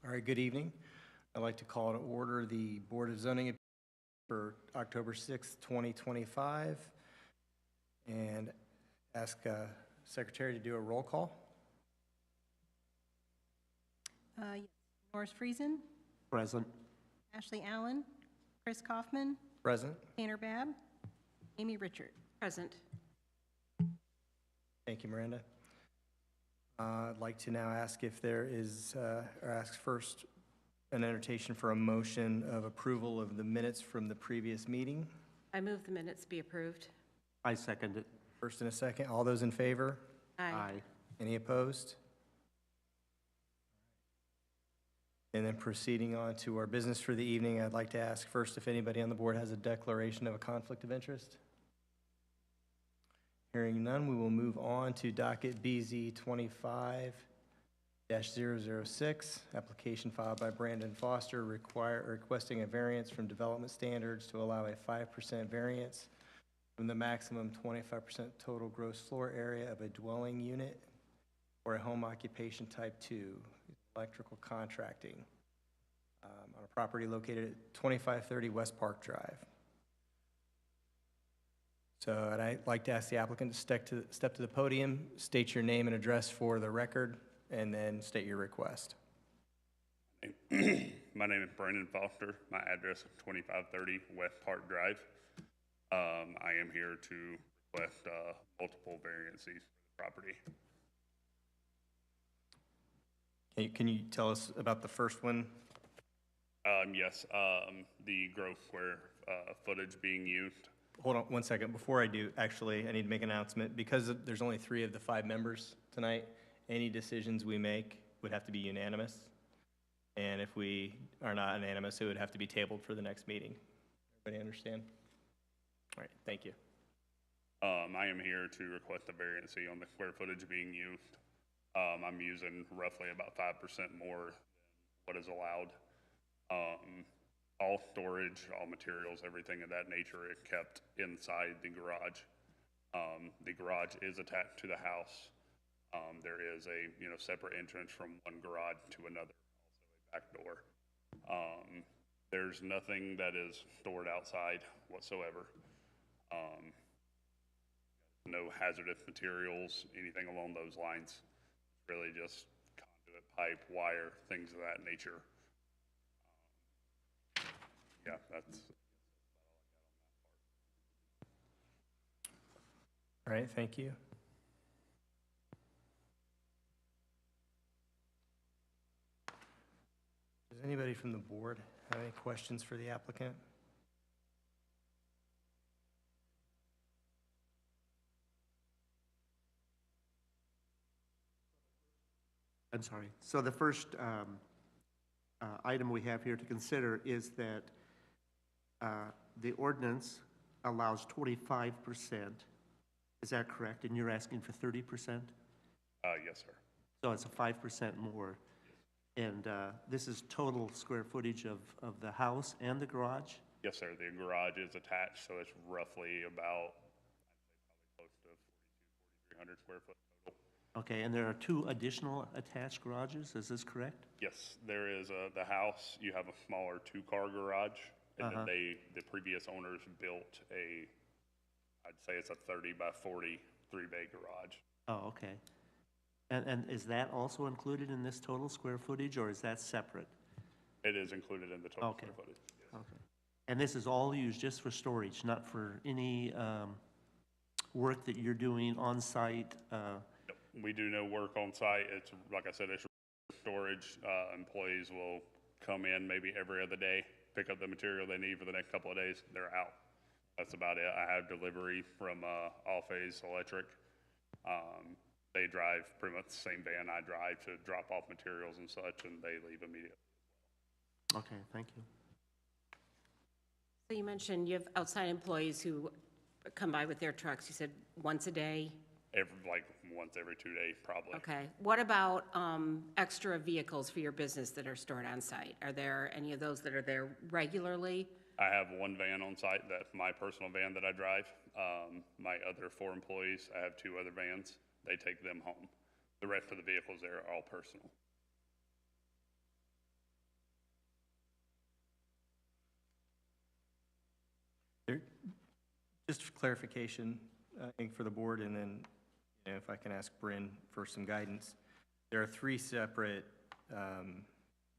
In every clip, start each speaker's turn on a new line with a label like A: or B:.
A: All right, good evening. I'd like to call to order the Board of Zoning for October 6th, 2025, and ask Secretary to do a roll call.
B: Yes. Norris Friesen,
C: Present.
B: Ashley Allen, Chris Kaufman,
A: Present.
B: Tanner Babb, Amy Richard.
D: Present.
A: Thank you, Miranda. I'd like to now ask if there is, or ask first an entertain for a motion of approval of the minutes from the previous meeting.
D: I move the minutes be approved.
C: I second it.
A: First and a second. All those in favor?
D: Aye.
A: Any opposed? And then proceeding on to our business for the evening, I'd like to ask first if anybody on the board has a declaration of a conflict of interest. Hearing none, we will move on to docket BZ 25-006, application filed by Brandon Foster requesting a variance from development standards to allow a 5% variance from the maximum 25% total gross floor area of a dwelling unit or a home occupation type 2, electrical contracting, on a property located at 2530 West Park Drive. So I'd like to ask the applicant to step to the podium, state your name and address for the record, and then state your request.
E: My name is Brandon Foster. My address is 2530 West Park Drive. I am here to request multiple variances for the property.
A: Can you tell us about the first one?
E: Yes, the gross square footage being used.
A: Hold on one second. Before I do, actually, I need to make an announcement. Because there's only 3 of the 5 members tonight, any decisions we make would have to be unanimous. And if we are not unanimous, it would have to be tabled for the next meeting. Everybody understand? All right, thank you.
E: I am here to request a variance on the square footage being used. I'm using roughly about 5% more than what is allowed. All storage, all materials, everything of that nature is kept inside the garage. The garage is attached to the house. There is a separate entrance from one garage to another, also a back door. There's nothing that is stored outside whatsoever. No hazardous materials, anything along those lines. Really just conduit, pipe, wire, things of that nature. Yeah, that's
A: All right, thank you. Does anybody from the board have any questions for the applicant?
C: I'm sorry. So the first item we have here to consider is that the ordinance allows 25%. Is that correct? And you're asking for 30%?
E: yes, sir.
C: So it's a 5% more. And this is total square footage of the house and the garage?
E: Yes, sir. The garage is attached, so it's roughly about, I'd say probably close to 4,300 square foot total.
C: Okay, and there are 2 additional attached garages, is this correct?
E: Yes, there is the house. You have a smaller 2-car garage, and then the previous owners built I'd say it's a 30 by 40 3-bay garage.
C: Oh, okay. And is that also included in this total square footage, or is that separate?
E: It is included in the total
C: Okay.
E: square footage. Yes.
C: Okay. And this is all used just for storage, not for any work that you're doing on site?
E: Yep. We do no work on site. It's, like I said, it's storage. Employees will come in maybe every other day, pick up the material they need for the next couple of days. They're out. That's about it. I have delivery from All-Phase Electric. They drive pretty much the same van I drive to drop off materials and such, and they leave immediately.
C: Okay, thank you.
D: So you mentioned you have outside employees who come by with their trucks. You said once a day?
E: Like once every 2 days, probably.
D: Okay. What about extra vehicles for your business that are stored on site? Are there any of those that are there regularly?
E: I have one van on site, that's my personal van that I drive. My other 4 employees, I have 2 other vans. They take them home. The rest of the vehicles there are all personal.
A: There- Just for clarification, I think for the board, and then, you know, if I can ask Bryn for some guidance. There are three separate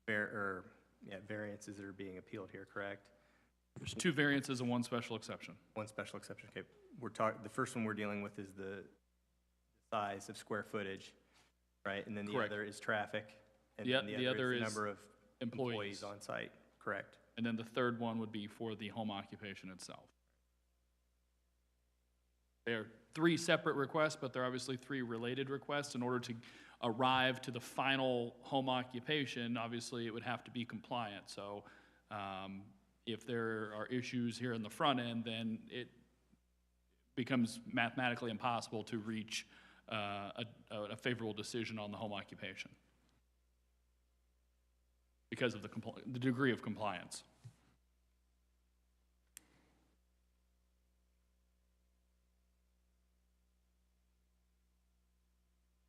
A: variances that are being appealed here, correct?
F: There's 2 variances and 1 special exception.
A: One special exception, okay. The first one we're dealing with is the size of square footage, right? And then the
F: Correct.
A: other is traffic. And
F: The
A: then
F: the other
A: is the
F: is
A: number of
F: employees.
A: employees on site, correct?
F: And then the third one would be for the home occupation itself. They're 3 separate requests, but they're obviously 3 related requests. In order to arrive to the final home occupation, obviously it would have to be compliant. So if there are issues here in the front end, then it becomes mathematically impossible to reach a favorable decision on the home occupation because of the degree of compliance.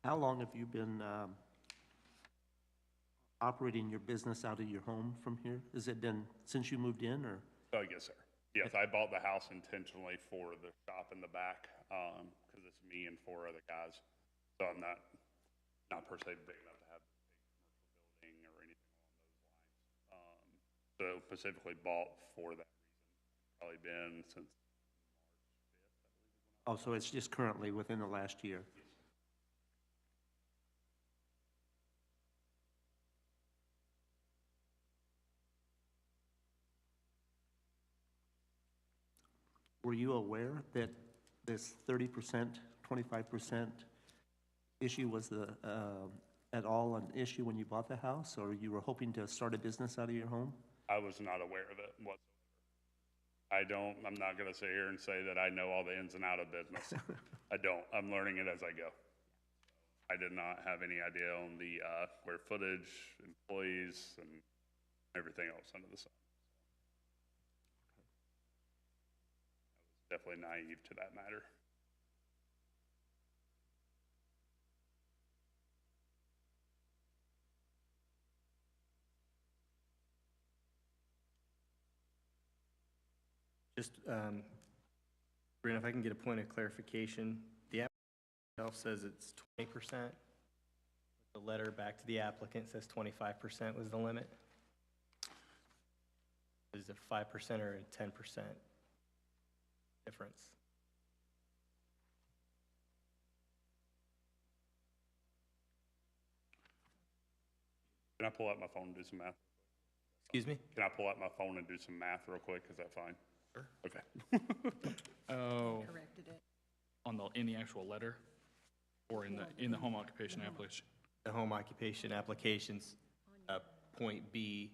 C: How long have you been operating your business out of your home from here? Has it been since you moved in, or?
E: Oh, yes, sir. Yes, I bought the house intentionally for the shop in the back, because it's me and 4 other guys. So I'm not per se big enough to have a big commercial building or anything along those lines. So specifically bought for that reason. Probably been since
C: Oh, so it's just currently within the last year? Were you aware that this 30%, 25% issue was at all an issue when you bought the house, or you were hoping to start a business out of your home?
E: I was not aware of it whatsoever. I'm not gonna sit here and say that I know all the ins and outs of business. I don't. I'm learning it as I go. I did not have any idea on the square footage, employees, and everything else under the sun. I was definitely naive to that matter.
A: Just, Bryn, if I can get a point of clarification, the application itself says it's 20%. The letter back to the applicant says 25% was the limit. Is it 5% or a 10% difference?
E: Can I pull out my phone and do some math?
A: Excuse me?
E: Can I pull out my phone and do some math real quick? Is that fine? Sure. Okay.
F: Oh,
B: Corrected it.
F: in the actual letter or in the home occupation application?
A: The home occupation applications, point B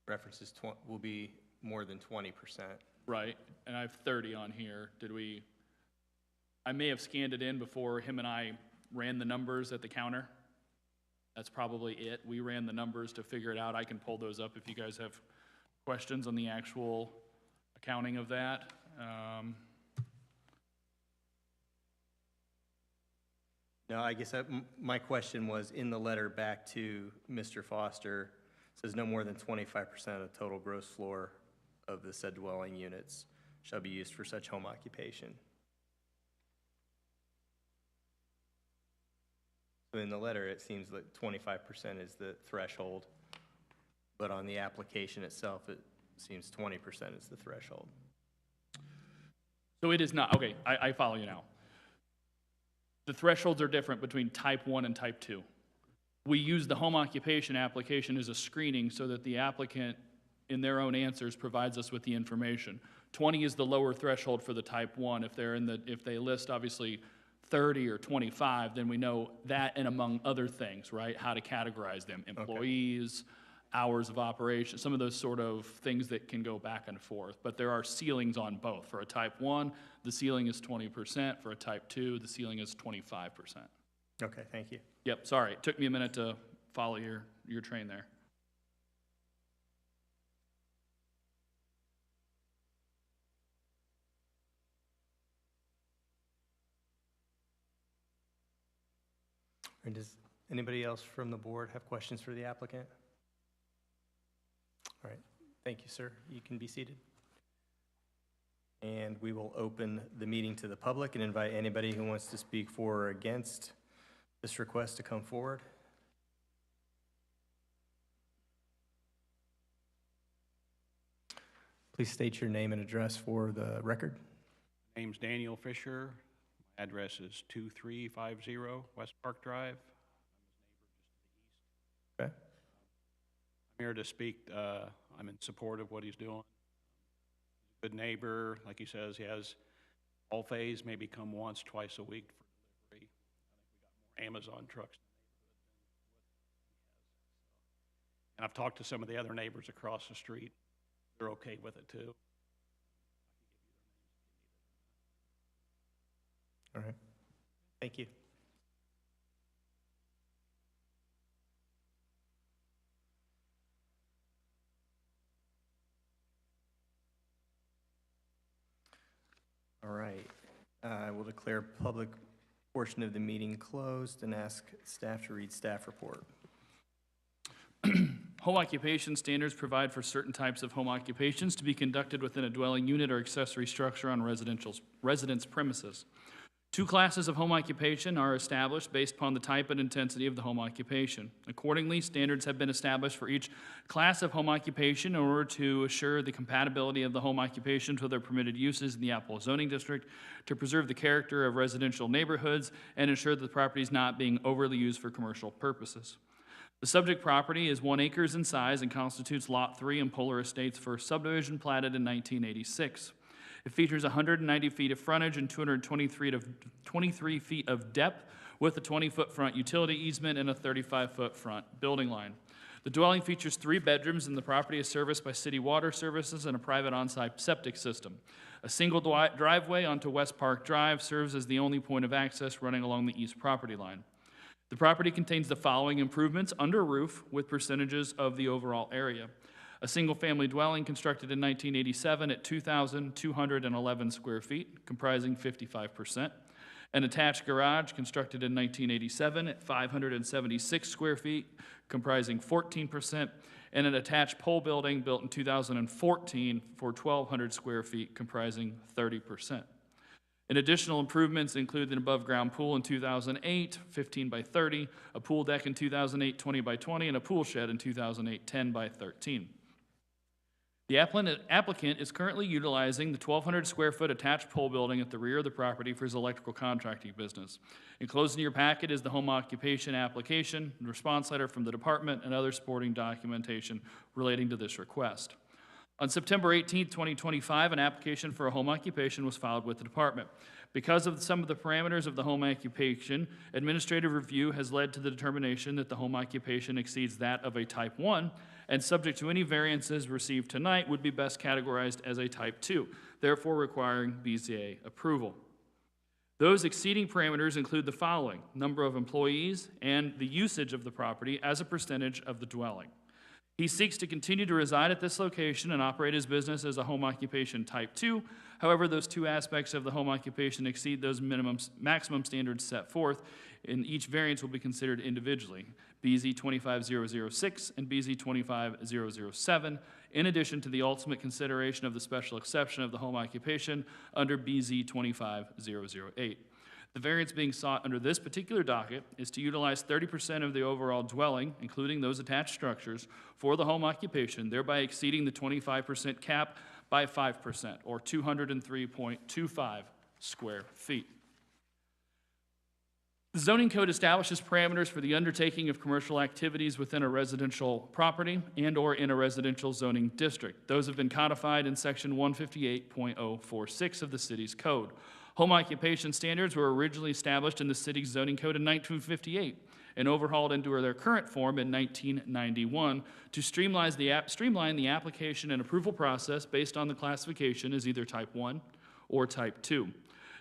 A: references will be more than 20%.
F: Right, and I have 30 on here. I may have scanned it in before him and I ran the numbers at the counter. That's probably it. We ran the numbers to figure it out. I can pull those up if you guys have questions on the actual accounting of that.
A: No, I guess my question was, in the letter back to Mr. Foster, says no more than 25% of the total gross floor of the said dwelling units shall be used for such home occupation. So in the letter, it seems like 25% is the threshold, but on the application itself, it seems 20% is the threshold.
F: So it is not, okay, I follow you now. The thresholds are different between type 1 and type 2. We use the home occupation application as a screening so that the applicant, in their own answers, provides us with the information. 20 is the lower threshold for the type 1. If they list, obviously, 30 or 25, then we know that, and among other things, right? How to categorize them, employees, hours of operation, some of those sort of things that can go back and forth. But there are ceilings on both. For a type 1, the ceiling is 20%. For a type 2, the ceiling is 25%.
A: Okay, thank you.
F: Yep, sorry, it took me a minute to follow your train there.
A: And does anybody else from the board have questions for the applicant? All right, thank you, sir. You can be seated. And we will open the meeting to the public and invite anybody who wants to speak for or against this request to come forward. Please state your name and address for the record.
G: Name's Daniel Fisher. My address is 2350 West Park Drive.
A: Okay.
G: I'm here to speak. I'm in support of what he's doing. Good neighbor, like he says, he has all phase, maybe come once, twice a week for delivery. I think we got more Amazon trucks. And I've talked to some of the other neighbors across the street. They're okay with it too.
A: All right. Thank you. All right. I will declare public portion of the meeting closed and ask staff to read staff report.
F: Home occupation standards provide for certain types of home occupations to be conducted within a dwelling unit or accessory structure on residence premises. Two classes of home occupation are established based upon the type and intensity of the home occupation. Accordingly, standards have been established for each class of home occupation in order to assure the compatibility of the home occupation to other permitted uses in the Apple zoning district, to preserve the character of residential neighborhoods, and ensure that the property is not being overly used for commercial purposes. The subject property is 1 acre in size and constitutes Lot 3 in Polar Estates First Subdivision platted in 1986. It features 190 feet of frontage and 23 feet of depth with a 20-foot front utility easement and a 35-foot front building line. The dwelling features 3 bedrooms, and the property is serviced by city water services and a private on-site septic system. A single driveway onto West Park Drive serves as the only point of access running along the east property line. The property contains the following improvements under roof with percentages of the overall area. A single-family dwelling constructed in 1987 at 2,211 square feet, comprising 55%. An attached garage constructed in 1987 at 576 square feet, comprising 14%. And an attached pole building built in 2014 for 1,200 square feet, comprising 30%. And additional improvements include an above-ground pool in 2008, 15 by 30, a pool deck in 2008, 20 by 20, and a pool shed in 2008, 10 by 13. The applicant is currently utilizing the 1,200 square foot attached pole building at the rear of the property for his electrical contracting business. Enclosed in your packet is the home occupation application, response letter from the department, and other supporting documentation relating to this request. On September 18, 2025, an application for a home occupation was filed with the department. Because of some of the parameters of the home occupation, administrative review has led to the determination that the home occupation exceeds that of a Type 1, and subject to any variances received tonight would be best categorized as a Type 2, therefore requiring BZA approval. Those exceeding parameters include the following: number of employees and the usage of the property as a percentage of the dwelling. He seeks to continue to reside at this location and operate his business as a home occupation Type 2. However, those two aspects of the home occupation exceed those maximum standards set forth, and each variance will be considered individually, BZ 25006 and BZ 25007, in addition to the ultimate consideration of the special exception of the home occupation under BZ 25008. The variance being sought under this particular docket is to utilize 30% of the overall dwelling, including those attached structures, for the home occupation, thereby exceeding the 25% cap by 5%, or 203.25 square feet. The zoning code establishes parameters for the undertaking of commercial activities within a residential property and/or in a residential zoning district. Those have been codified in section 158.046 of the city's code. Home occupation standards were originally established in the city's zoning code in 1958 and overhauled into their current form in 1991 to streamline the application and approval process based on the classification as either Type 1 or Type 2.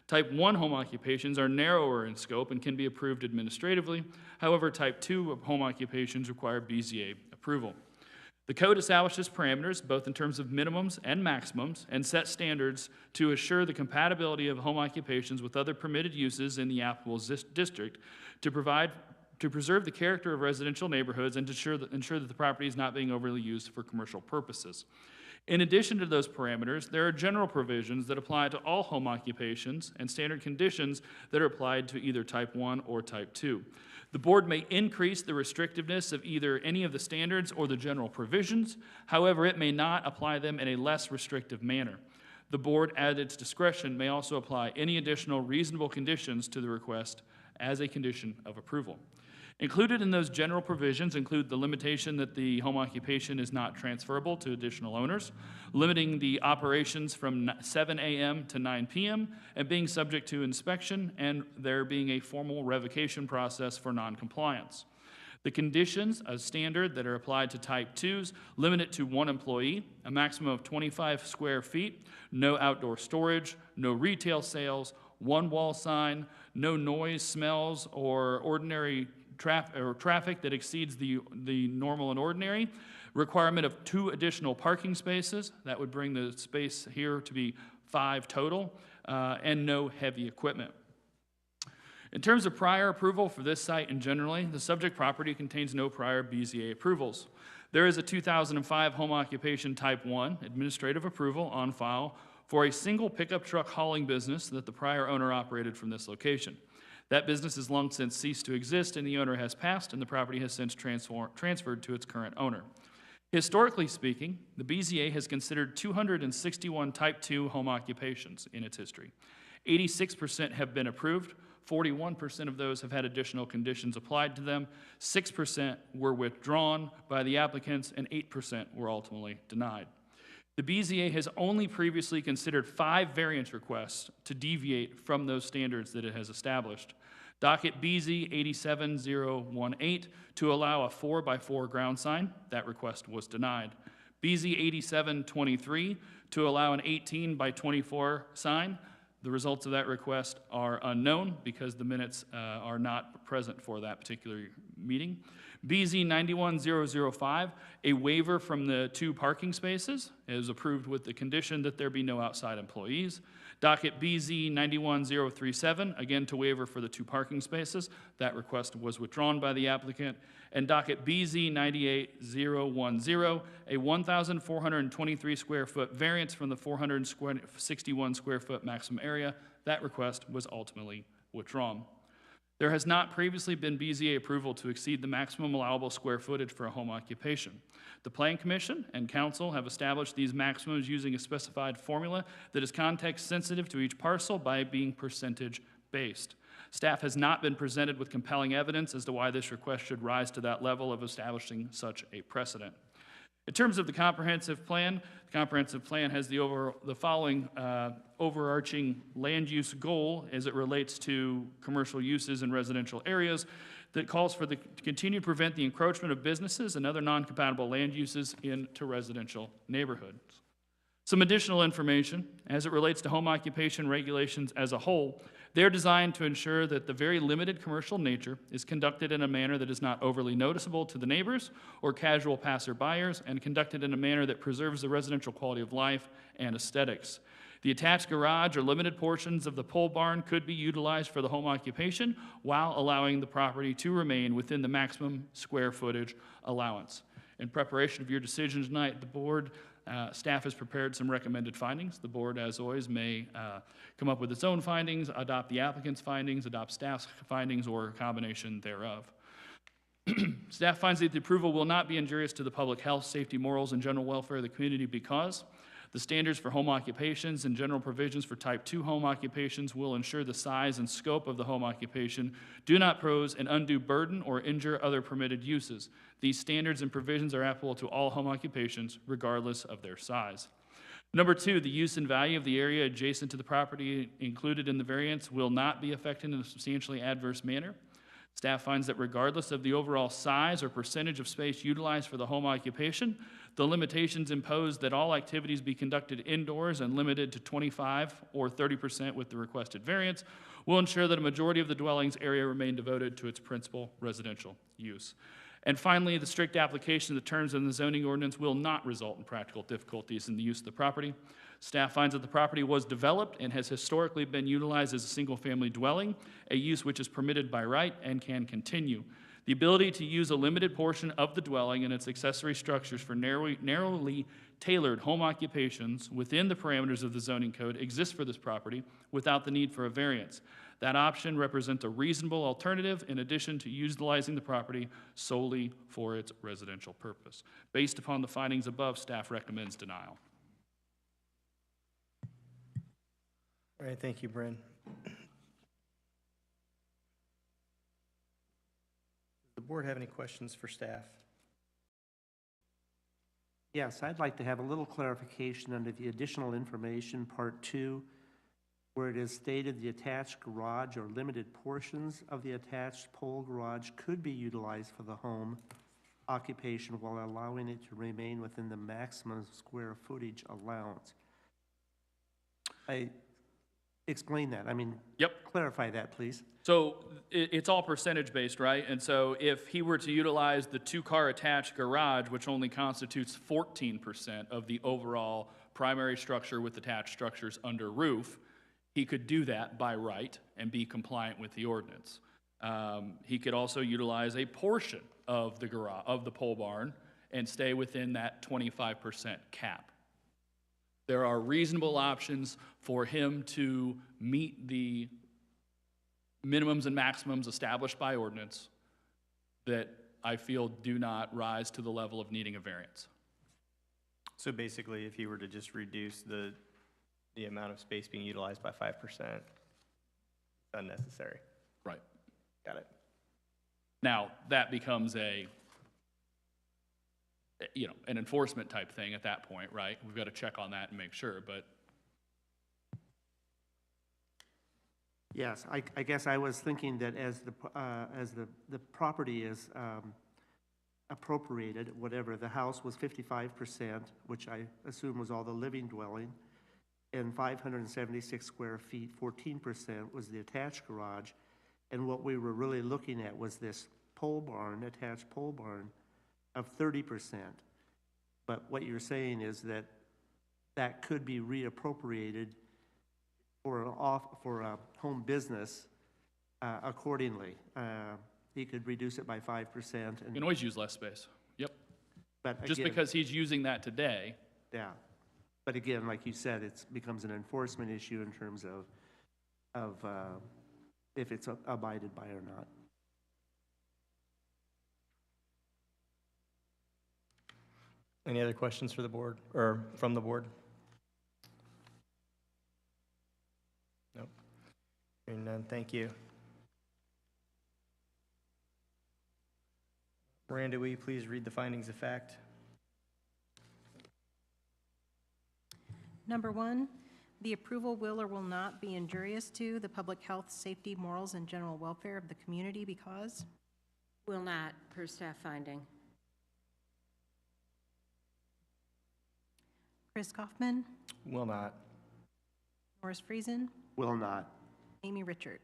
F: Type 1 home occupations are narrower in scope and can be approved administratively. However, Type 2 home occupations require BZA approval. The code establishes parameters, both in terms of minimums and maximums, and sets standards to assure the compatibility of home occupations with other permitted uses in the applicable district, to preserve the character of residential neighborhoods and to ensure that the property is not being overly used for commercial purposes. In addition to those parameters, there are general provisions that apply to all home occupations and standard conditions that are applied to either type 1 or type 2. The board may increase the restrictiveness of either any of the standards or the general provisions. However, it may not apply them in a less restrictive manner. The board, at its discretion, may also apply any additional reasonable conditions to the request as a condition of approval. Included in those general provisions include the limitation that the home occupation is not transferable to additional owners, limiting the operations from 7 a.m. to 9 p.m., and being subject to inspection, and there being a formal revocation process for noncompliance. The conditions, a standard that are applied to type 2s, limit it to 1 employee, a maximum of 25 square feet, no outdoor storage, no retail sales, 1 wall sign, no noise, smells, or ordinary traffic that exceeds the normal and ordinary, requirement of 2 additional parking spaces, that would bring the space here to be 5 total, and no heavy equipment. In terms of prior approval for this site and generally, the subject property contains no prior BZA approvals. There is a 2005 home occupation type 1 administrative approval on file for a single pickup truck hauling business that the prior owner operated from this location. That business has long since ceased to exist, and the owner has passed, and the property has since transferred to its current owner. Historically speaking, the BZA has considered 261 type 2 home occupations in its history. 86% have been approved, 41% of those have had additional conditions applied to them, 6% were withdrawn by the applicants, and 8% were ultimately denied. The BZA has only previously considered 5 variance requests to deviate from those standards that it has established. Docket BZ 87018 to allow a 4x4 ground sign. That request was denied. BZ 8723 to allow an 18x24 sign. The results of that request are unknown because the minutes are not present for that particular meeting. BZ 91005, a waiver from the 2 parking spaces, is approved with the condition that there be no outside employees. Docket BZ 91037, again to waiver for the 2 parking spaces. That request was withdrawn by the applicant. And docket BZ 98010, a 1,423 square foot variance from the 461 square foot maximum area. That request was ultimately withdrawn. There has not previously been BZA approval to exceed the maximum allowable square footage for a home occupation. The Plan Commission and Council have established these maximums using a specified formula that is context sensitive to each parcel by being percentage based. Staff has not been presented with compelling evidence as to why this request should rise to that level of establishing such a precedent. In terms of the comprehensive plan has the following overarching land use goal as it relates to commercial uses in residential areas that calls for to continue to prevent the encroachment of businesses and other non-compatible land uses into residential neighborhoods. Some additional information as it relates to home occupation regulations as a whole. They're designed to ensure that the very limited commercial nature is conducted in a manner that is not overly noticeable to the neighbors or casual passerbyers, and conducted in a manner that preserves the residential quality of life and aesthetics. The attached garage or limited portions of the pole barn could be utilized for the home occupation while allowing the property to remain within the maximum square footage allowance. In preparation of your decision tonight, the board staff has prepared some recommended findings. The board, as always, may come up with its own findings, adopt the applicant's findings, adopt staff's findings, or a combination thereof. Staff finds that the approval will not be injurious to the public health, safety, morals, and general welfare of the community because the standards for home occupations and general provisions for type 2 home occupations will ensure the size and scope of the home occupation do not pose an undue burden or injure other permitted uses. These standards and provisions are applicable to all home occupations regardless of their size. Number 2, the use and value of the area adjacent to the property included in the variance will not be affected in a substantially adverse manner. Staff finds that regardless of the overall size or percentage of space utilized for the home occupation, the limitations imposed that all activities be conducted indoors and limited to 25 or 30% with the requested variance will ensure that a majority of the dwelling's area remain devoted to its principal residential use. And finally, the strict application of the terms of the zoning ordinance will not result in practical difficulties in the use of the property. Staff finds that the property was developed and has historically been utilized as a single-family dwelling, a use which is permitted by right and can continue. The ability to use a limited portion of the dwelling and its accessory structures for narrowly tailored home occupations within the parameters of the zoning code exists for this property without the need for a variance. That option represents a reasonable alternative in addition to utilizing the property solely for its residential purpose. Based upon the findings above, staff recommends denial.
A: All right, thank you, Bryn. Does the board have any questions for staff?
C: Yes, I'd like to have a little clarification under the additional information, Part 2, where it is stated the attached garage or limited portions of the attached pole garage could be utilized for the home occupation while allowing it to remain within the maximum square footage allowance. Explain that. I mean,
F: Yep.
C: clarify that, please.
F: So it's all percentage-based, right? And so if he were to utilize the two-car attached garage, which only constitutes 14% of the overall primary structure with attached structures under roof, he could do that by right and be compliant with the ordinance. He could also utilize a portion of the garage, of the pole barn, and stay within that 25% cap. There are reasonable options for him to meet the minimums and maximums established by ordinance that I feel do not rise to the level of needing a variance.
A: So basically, if you were to just reduce the amount of space being utilized by 5%, it's unnecessary.
F: Right.
A: Got it.
F: Now, that becomes an enforcement type thing at that point, right? We've got to check on that and make sure, but
C: Yes, I guess I was thinking that as the property is appropriated, whatever, the house was 55%, which I assume was all the living dwelling, and 576 square feet, 14% was the attached garage, and what we were really looking at was this pole barn, attached pole barn, of 30%. But what you're saying is that that could be reappropriated for a home business accordingly. He could reduce it by 5%.
F: you can always use less space. Yep.
C: But
F: Just
C: again,
F: because he's using that today,
C: yeah. But again, like you said, it becomes an enforcement issue in terms of if it's abided by or not.
A: Any other questions for the board, or from the board? Nope. Hearing none, thank you. Miranda, will you please read the findings of fact?
B: Number 1, the approval will or will not be injurious to the public health, safety, morals, and general welfare of the community because
D: Will not, per staff finding.
B: Chris Kaufman,
A: Will not.
B: Norris Friesen,
C: Will not.
B: Amy Richard.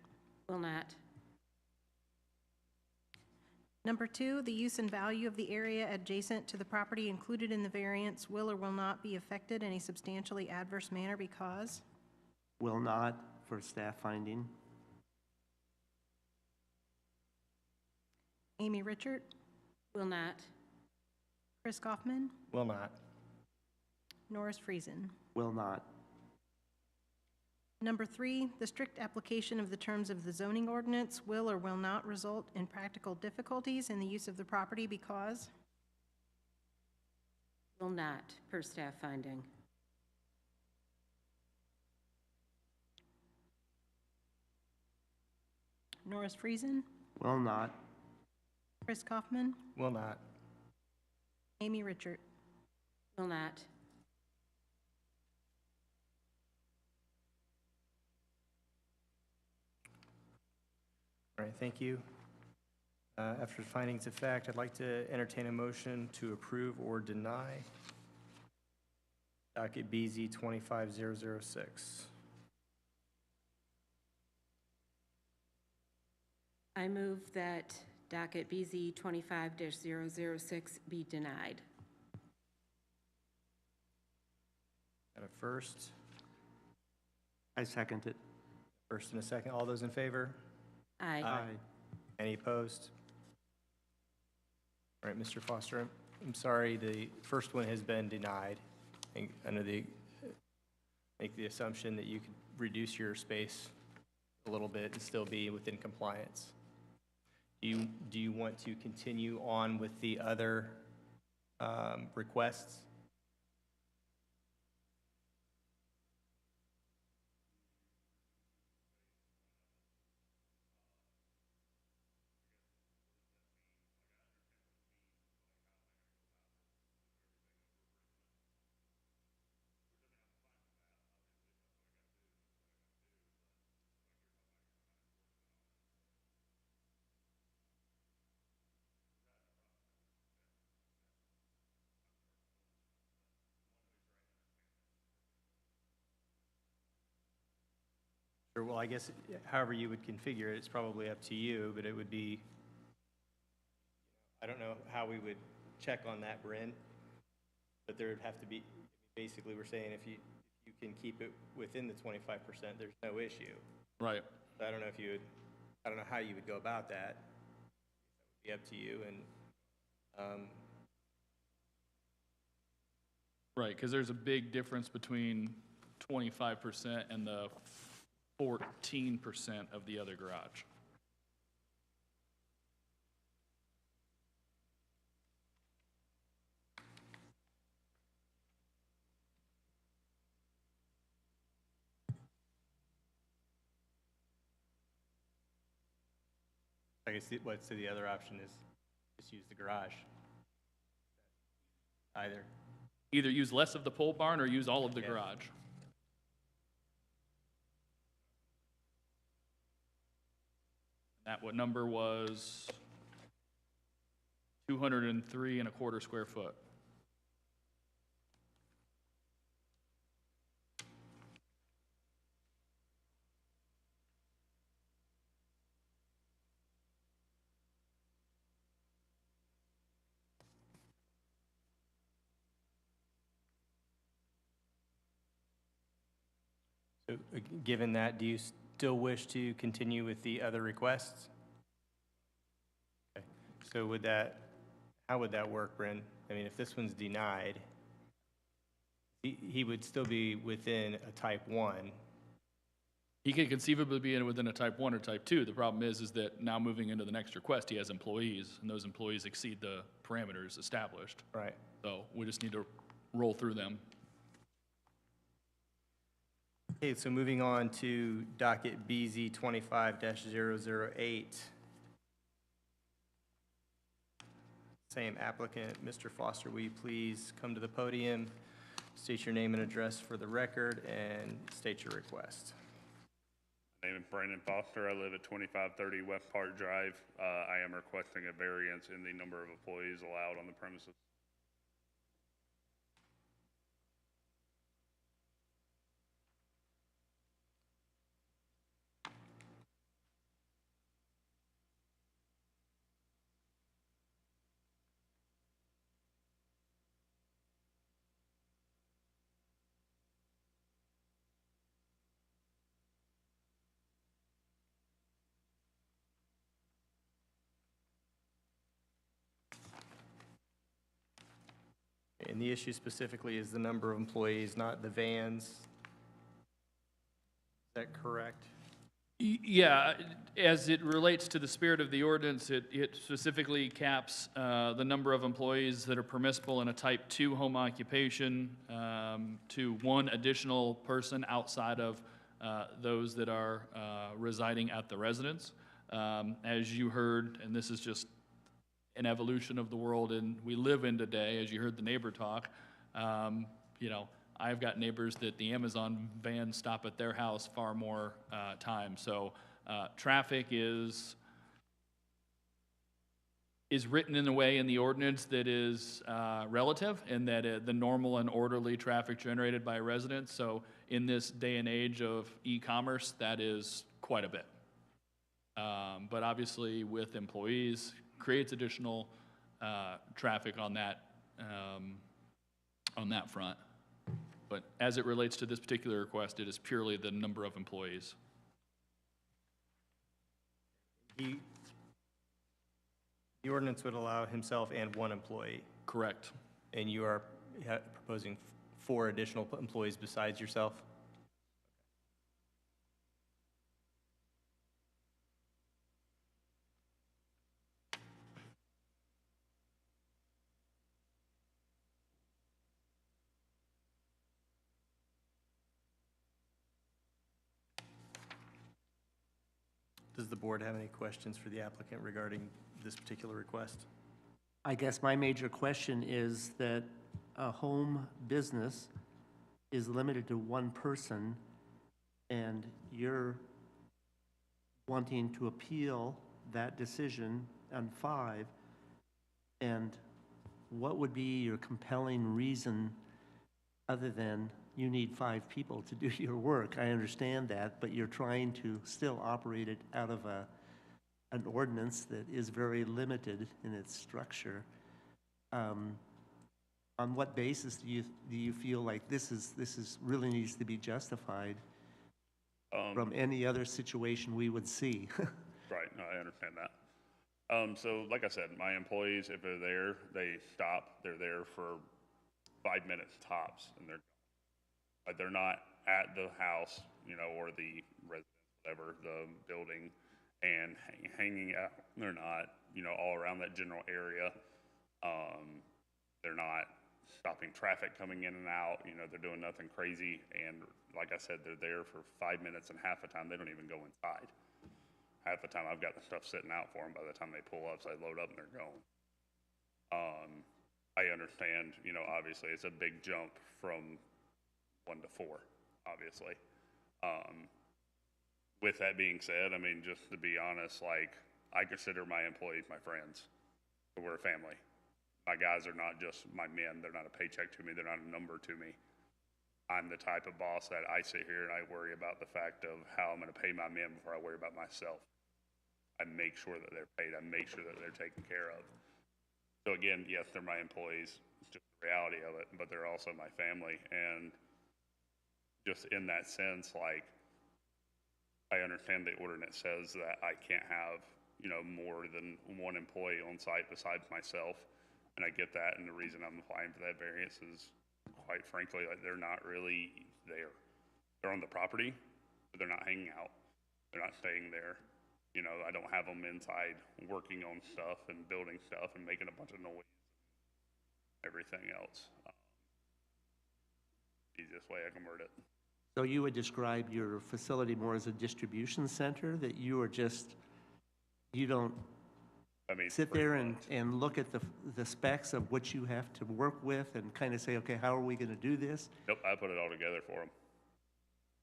D: Will not.
B: Number 2, the use and value of the area adjacent to the property included in the variance will or will not be affected in a substantially adverse manner because
C: Will not for staff finding.
B: Amy Richard,
D: Will not.
B: Chris Kaufman,
A: Will not.
B: Norris Friesen.
C: Will not.
B: Number 3, the strict application of the terms of the zoning ordinance will or will not result in practical difficulties in the use of the property because
D: Will not, per staff finding.
B: Norris Friesen,
C: Will not.
B: Chris Kaufman,
A: Will not.
B: Amy Richard.
D: Will not.
A: All right, thank you. After findings of fact, I'd like to entertain a motion to approve or deny docket BZ 25006.
D: I move that docket BZ 25-006 be denied.
A: Got a first,
C: I second it.
A: first and a second. All those in favor?
D: Aye.
A: Any opposed? All right, Mr. Foster, I'm sorry, the first one has been denied. Under the, make the assumption that you could reduce your space a little bit and still be within compliance. Do you want to continue on with the other requests? Or, well, I guess however you would configure it, it's probably up to you, but it would be, I don't know how we would check on that, Bryn, but there would have to be, basically, we're saying if you can keep it within the 25%, there's no issue.
F: Right.
A: So I don't know if you would, I don't know how you would go about that. It would be up to you, and,
F: Right, because there's a big difference between 25% and the 14% of the other garage.
A: I guess, so the other option is just use the garage. Either.
F: Either use less of the pole barn or use all of the
A: Yeah.
F: garage. That what number was 203.25 square foot.
A: So, given that, do you still wish to continue with the other requests? Okay. So would that, how would that work, Bryn? I mean, if this one's denied, he would still be within a type 1.
F: He could conceivably be within a type 1 or type 2. The problem is that now moving into the next request, he has employees, and those employees exceed the parameters established.
A: Right.
F: So we just need to roll through them.
A: Okay, so moving on to docket BZ 25-008. Same applicant, Mr. Foster, will you please come to the podium, state your name and address for the record, and state your request.
E: My name is Brandon Foster. I live at 2530 West Park Drive. I am requesting a variance in the number of employees allowed on the premises.
A: And the issue specifically is the number of employees, not the vans. Is that correct?
F: Yeah, as it relates to the spirit of the ordinance, it specifically caps the number of employees that are permissible in a type 2 home occupation to one additional person outside of those that are residing at the residence. As you heard, and this is just an evolution of the world and we live in today, as you heard the neighbor talk, you know, I've got neighbors that the Amazon vans stop at their house far more times. So traffic is written in a way in the ordinance that is relative, and that the normal and orderly traffic generated by residents. So in this day and age of e-commerce, that is quite a bit. But obviously with employees, creates additional traffic on that front. But as it relates to this particular request, it is purely the number of employees.
A: Do The ordinance would allow himself and one employee,
F: Correct.
A: and you are proposing 4 additional employees besides yourself? Does the board have any questions for the applicant regarding this particular request?
C: I guess my major question is that a home business is limited to one person, and you're wanting to appeal that decision on 5, and what would be your compelling reason other than you need 5 people to do your work? I understand that, but you're trying to still operate it out of an ordinance that is very limited in its structure. On what basis do you feel like this is really needs to be justified from any other situation we would see?
E: Right, no, I understand that. So like I said, my employees, if they're there, they stop. They're there for 5 minutes tops, and they're not at the house, you know, or the residence, whatever, the building, and hanging out. They're not, you know, all around that general area. They're not stopping traffic coming in and out. You know, they're doing nothing crazy. And like I said, they're there for 5 minutes, and half the time they don't even go inside. Half the time I've got the stuff sitting out for them. By the time they pull up, so I load up and they're going. I understand, you know, obviously it's a big jump from 1 to 4, obviously. With that being said, I mean, just to be honest, like, I consider my employees my friends. We're a family. My guys are not just my men. They're not a paycheck to me. They're not a number to me. I'm the type of boss that I sit here and I worry about the fact of how I'm going to pay my men before I worry about myself. I make sure that they're paid. I make sure that they're taken care of. So again, yes, they're my employees. It's just the reality of it, but they're also my family. And just in that sense, like, I understand the ordinance says that I can't have, you know, more than 1 employee on site besides myself. And I get that. And the reason I'm applying for that variance is, quite frankly, like, they're not really there. They're on the property, but they're not hanging out. They're not staying there. You know, I don't have them inside working on stuff and building stuff and making a bunch of noise, everything else. Easiest way I can word it.
C: So you would describe your facility more as a distribution center, that you are just, you don't
E: I mean,
C: sit
E: pretty
C: there
E: much.
C: and look at the specs of what you have to work with and kind of say, okay, how are we going to do this?
E: Nope, I put it all together for them.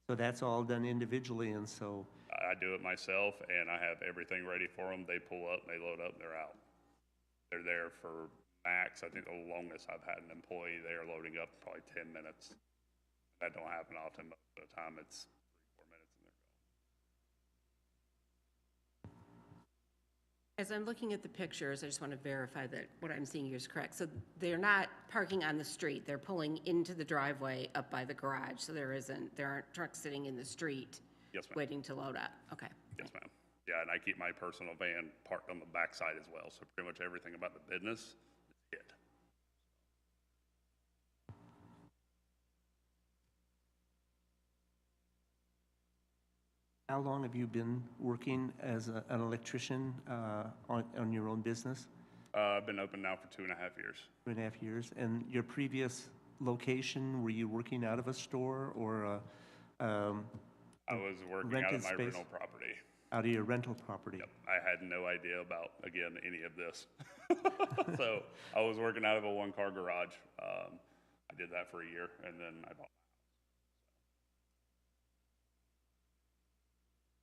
C: So that's all done individually, and so,
E: I do it myself, and I have everything ready for them. They pull up, they load up, they're out. They're there for max. I think the longest I've had an employee there loading up probably 10 minutes. That don't happen often, but most of the time it's 3-4 minutes and they're gone.
D: As I'm looking at the pictures, I just want to verify that what I'm seeing here is correct. So they're not parking on the street. They're pulling into the driveway up by the garage. So there aren't trucks sitting in the street
E: Yes, ma'am.
D: waiting to load up. Okay.
E: Yes, ma'am. Yeah, and I keep my personal van parked on the backside as well. So pretty much everything about the business is it.
C: how long have you been working as an electrician on your own business?
E: I've been open now for 2.5 years.
C: 2.5 years. And your previous location, were you working out of a store or
E: I was working out
C: rented
E: of my
C: space?
E: rental property.
C: out of your rental property?
E: Yep, I had no idea about, again, any of this. So I was working out of a 1-car garage. I did that for a year, and then I bought.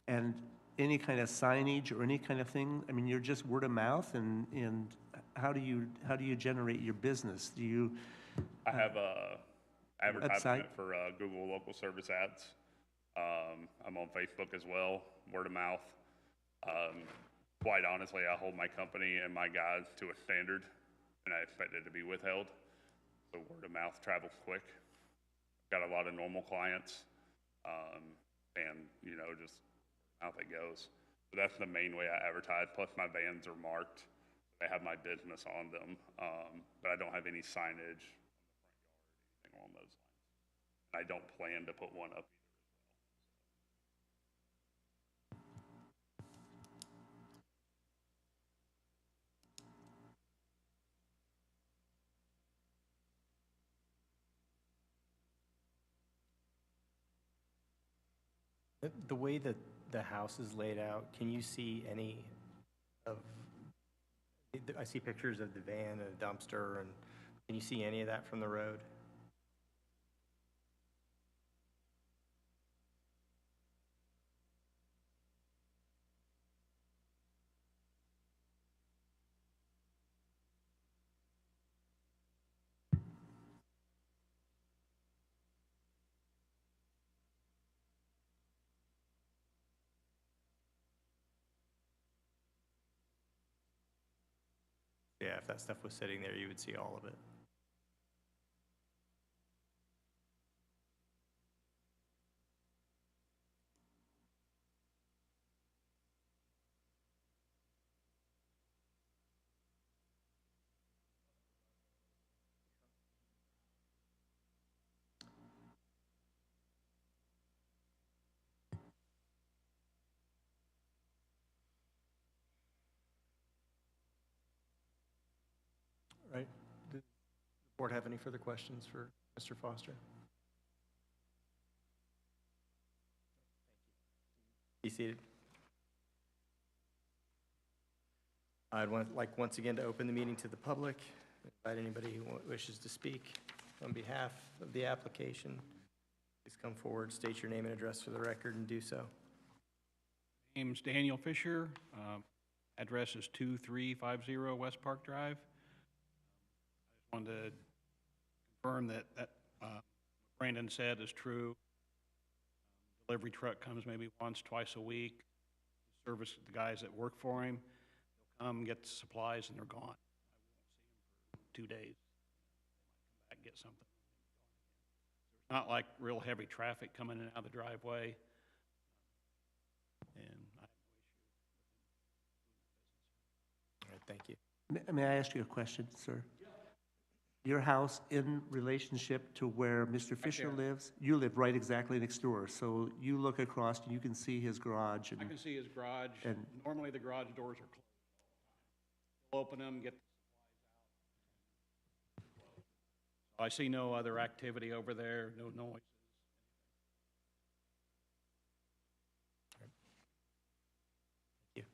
C: And any kind of signage or any kind of thing? I mean, you're just word of mouth, and how do you generate your business? Do you,
E: I have a advertisement
C: website?
E: for Google local service ads. I'm on Facebook as well, word of mouth. Quite honestly, I hold my company and my guys to a standard, and I expect it to be withheld. So word of mouth travels quick. Got a lot of normal clients, and you know, just out it goes. So that's the main way I advertise. Plus, my vans are marked. they have my business on them, but I don't have any signage on the front yard, anything along those lines. I don't plan to put one up.
A: The way that the house is laid out, can you see any of, I see pictures of the van and a dumpster, and can you see any of that from the road? Yeah, if that stuff was sitting there, you would see all of it. Right. Does the board have any further questions for Mr. Foster? Be seated. I'd like once again to open the meeting to the public. Invite anybody who wishes to speak on behalf of the application. Please come forward, state your name and address for the record, and do so.
G: Name's Daniel Fisher. Address is 2350 West Park Drive. I just wanted to confirm that what Brandon said is true. Delivery truck comes maybe once, twice a week. Service the guys that work for him. They'll come, get the supplies, and they're gone. I won't see them for 2 days. They might come back, get something. There's not like real heavy traffic coming in and out of the driveway. And I have no issue.
A: All right, thank you.
C: May I ask you a question, sir? Your house in relationship to where Mr. Fisher
G: there.
C: lives? You live right exactly next door, so you look across and you can see his garage
G: I
C: and,
G: can see his garage.
C: And-
G: Normally, the garage doors are closed all the time. We'll open them, get the supplies out. I see no other activity over there, no noise.
A: Thank you.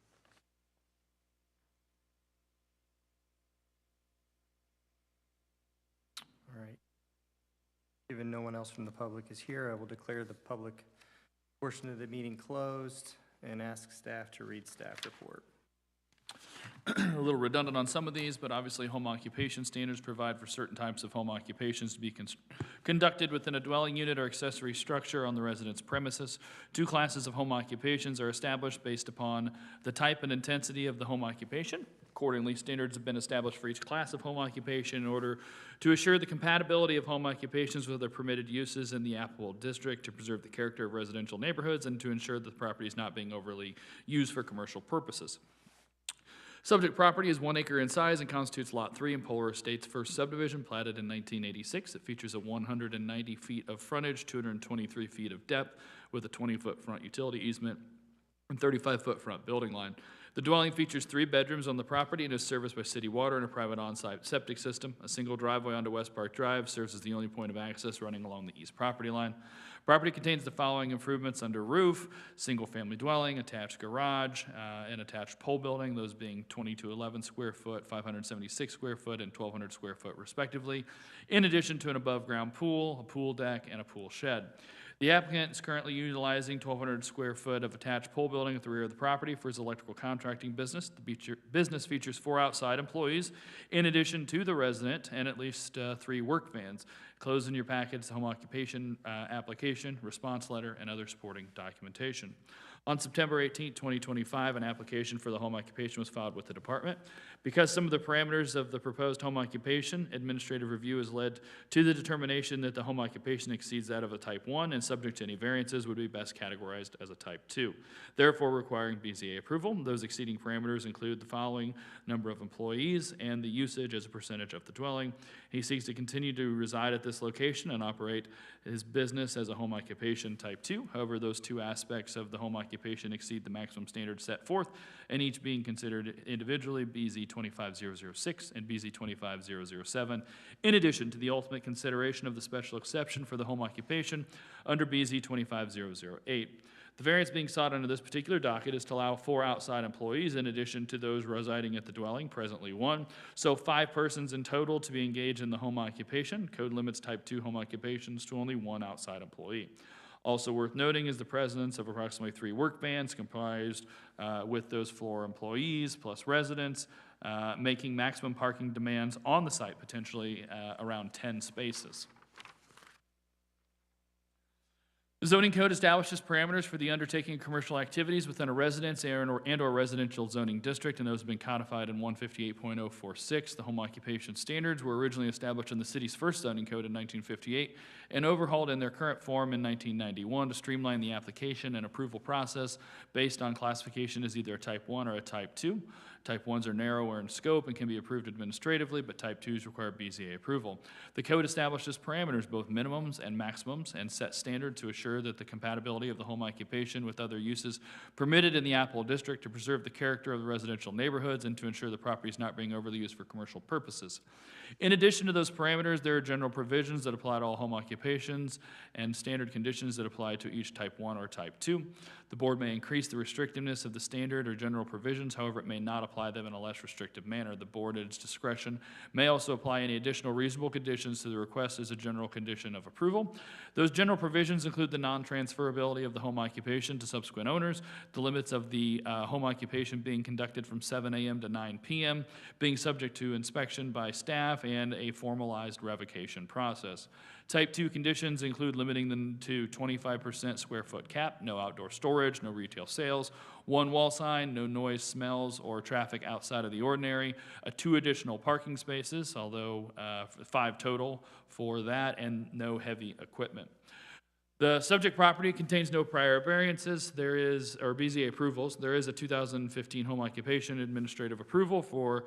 A: All right. Given no one else from the public is here, I will declare the public portion of the meeting closed and ask staff to read staff report.
F: A little redundant on some of these, but obviously home occupation standards provide for certain types of home occupations to be conducted within a dwelling unit or accessory structure on the resident's premises. 2 classes of home occupations are established based upon the type and intensity of the home occupation. Accordingly, standards have been established for each class of home occupation in order to assure the compatibility of home occupations with other permitted uses in the applicable district, to preserve the character of residential neighborhoods, and to ensure that the property is not being overly used for commercial purposes. Subject property is 1 acre in size and constitutes Lot 3 in Polar Estates' first subdivision, platted in 1986. It features a 190 feet of frontage, 223 feet of depth, with a 20-foot front utility easement and 35-foot front building line. The dwelling features 3 bedrooms on the property and is serviced by city water and a private on-site septic system. A single driveway onto West Park Drive serves as the only point of access running along the east property line. Property contains the following improvements: under roof, single-family dwelling, attached garage, and attached pole building, those being 2211 square foot, 576 square foot, and 1200 square foot respectively, in addition to an above-ground pool, a pool deck, and a pool shed. The applicant is currently utilizing 1,200 square foot of attached pole building at the rear of the property for his electrical contracting business. The business features 4 outside employees, in addition to the resident, and at least 3 work vans. Closed in your packets, the home occupation application, response letter, and other supporting documentation. On September 18, 2025, an application for the home occupation was filed with the department. Because some of the parameters of the proposed home occupation, administrative review has led to the determination that the home occupation exceeds that of a type 1 and subject to any variances would be best categorized as a type 2, therefore requiring BZA approval. Those exceeding parameters include the following: number of employees and the usage as a percentage of the dwelling. He seeks to continue to reside at this location and operate his business as a home occupation type 2. However, those two aspects of the home occupation exceed the maximum standards set forth, and each being considered individually BZ 25006 and BZ 25007, in addition to the ultimate consideration of the special exception for the home occupation under BZ 25008. The variance being sought under this particular docket is to allow 4 outside employees in addition to those residing at the dwelling, presently 1. So 5 persons in total to be engaged in the home occupation. Code limits type 2 home occupations to only 1 outside employee. Also worth noting is the presence of approximately 3 work vans comprised with those 4 employees plus residents, making maximum parking demands on the site potentially around 10 spaces. The zoning code establishes parameters for the undertaking of commercial activities within a residence and/or residential zoning district, and those have been codified in 158.046. The home occupation standards were originally established in the city's first zoning code in 1958 and overhauled in their current form in 1991 to streamline the application and approval process based on classification as either a type 1 or a type 2. Type 1s are narrower in scope and can be approved administratively, but type 2s require BZA approval. The code establishes parameters, both minimums and maximums, and set standard to assure that the compatibility of the home occupation with other uses permitted in the Apple District to preserve the character of the residential neighborhoods and to ensure the property is not being overly used for commercial purposes. In addition to those parameters, there are general provisions that apply to all home occupations and standard conditions that apply to each type 1 or type 2. The board may increase the restrictiveness of the standard or general provisions, however, it may not apply them in a less restrictive manner. The board, at its discretion, may also apply any additional reasonable conditions to the request as a general condition of approval. Those general provisions include the non-transferability of the home occupation to subsequent owners, the limits of the home occupation being conducted from 7 a.m. to 9 p.m., being subject to inspection by staff, and a formalized revocation process. Type 2 conditions include limiting them to 25% square foot cap, no outdoor storage, no retail sales, 1 wall sign, no noise, smells, or traffic outside of the ordinary, 2 additional parking spaces, although 5 total for that, and no heavy equipment. The subject property contains no prior variances. There is, or BZA approvals. There is a 2015 home occupation administrative approval for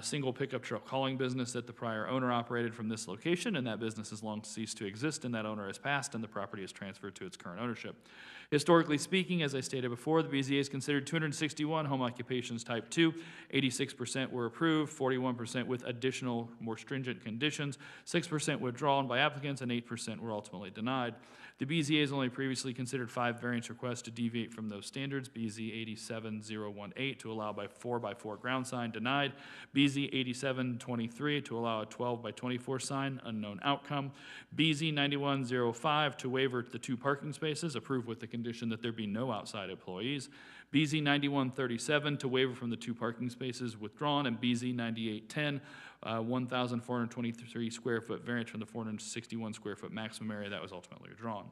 F: single pickup truck hauling business that the prior owner operated from this location, and that business has long ceased to exist, and that owner has passed, and the property is transferred to its current ownership. Historically speaking, as I stated before, the BZA is considered 261 home occupations type 2. 86% were approved, 41% with additional more stringent conditions, 6% withdrawn by applicants, and 8% were ultimately denied. The BZA has only previously considered 5 variance requests to deviate from those standards. BZ 87018 to allow by 4x4 ground sign, denied. BZ 8723 to allow a 12x24 sign, unknown outcome. BZ 9105 to waiver the 2 parking spaces, approved with the condition that there be no outside employees. BZ 9137 to waiver from the 2 parking spaces, withdrawn. And BZ 9810, 1,423 square foot variance from the 461 square foot maximum area, that was ultimately withdrawn.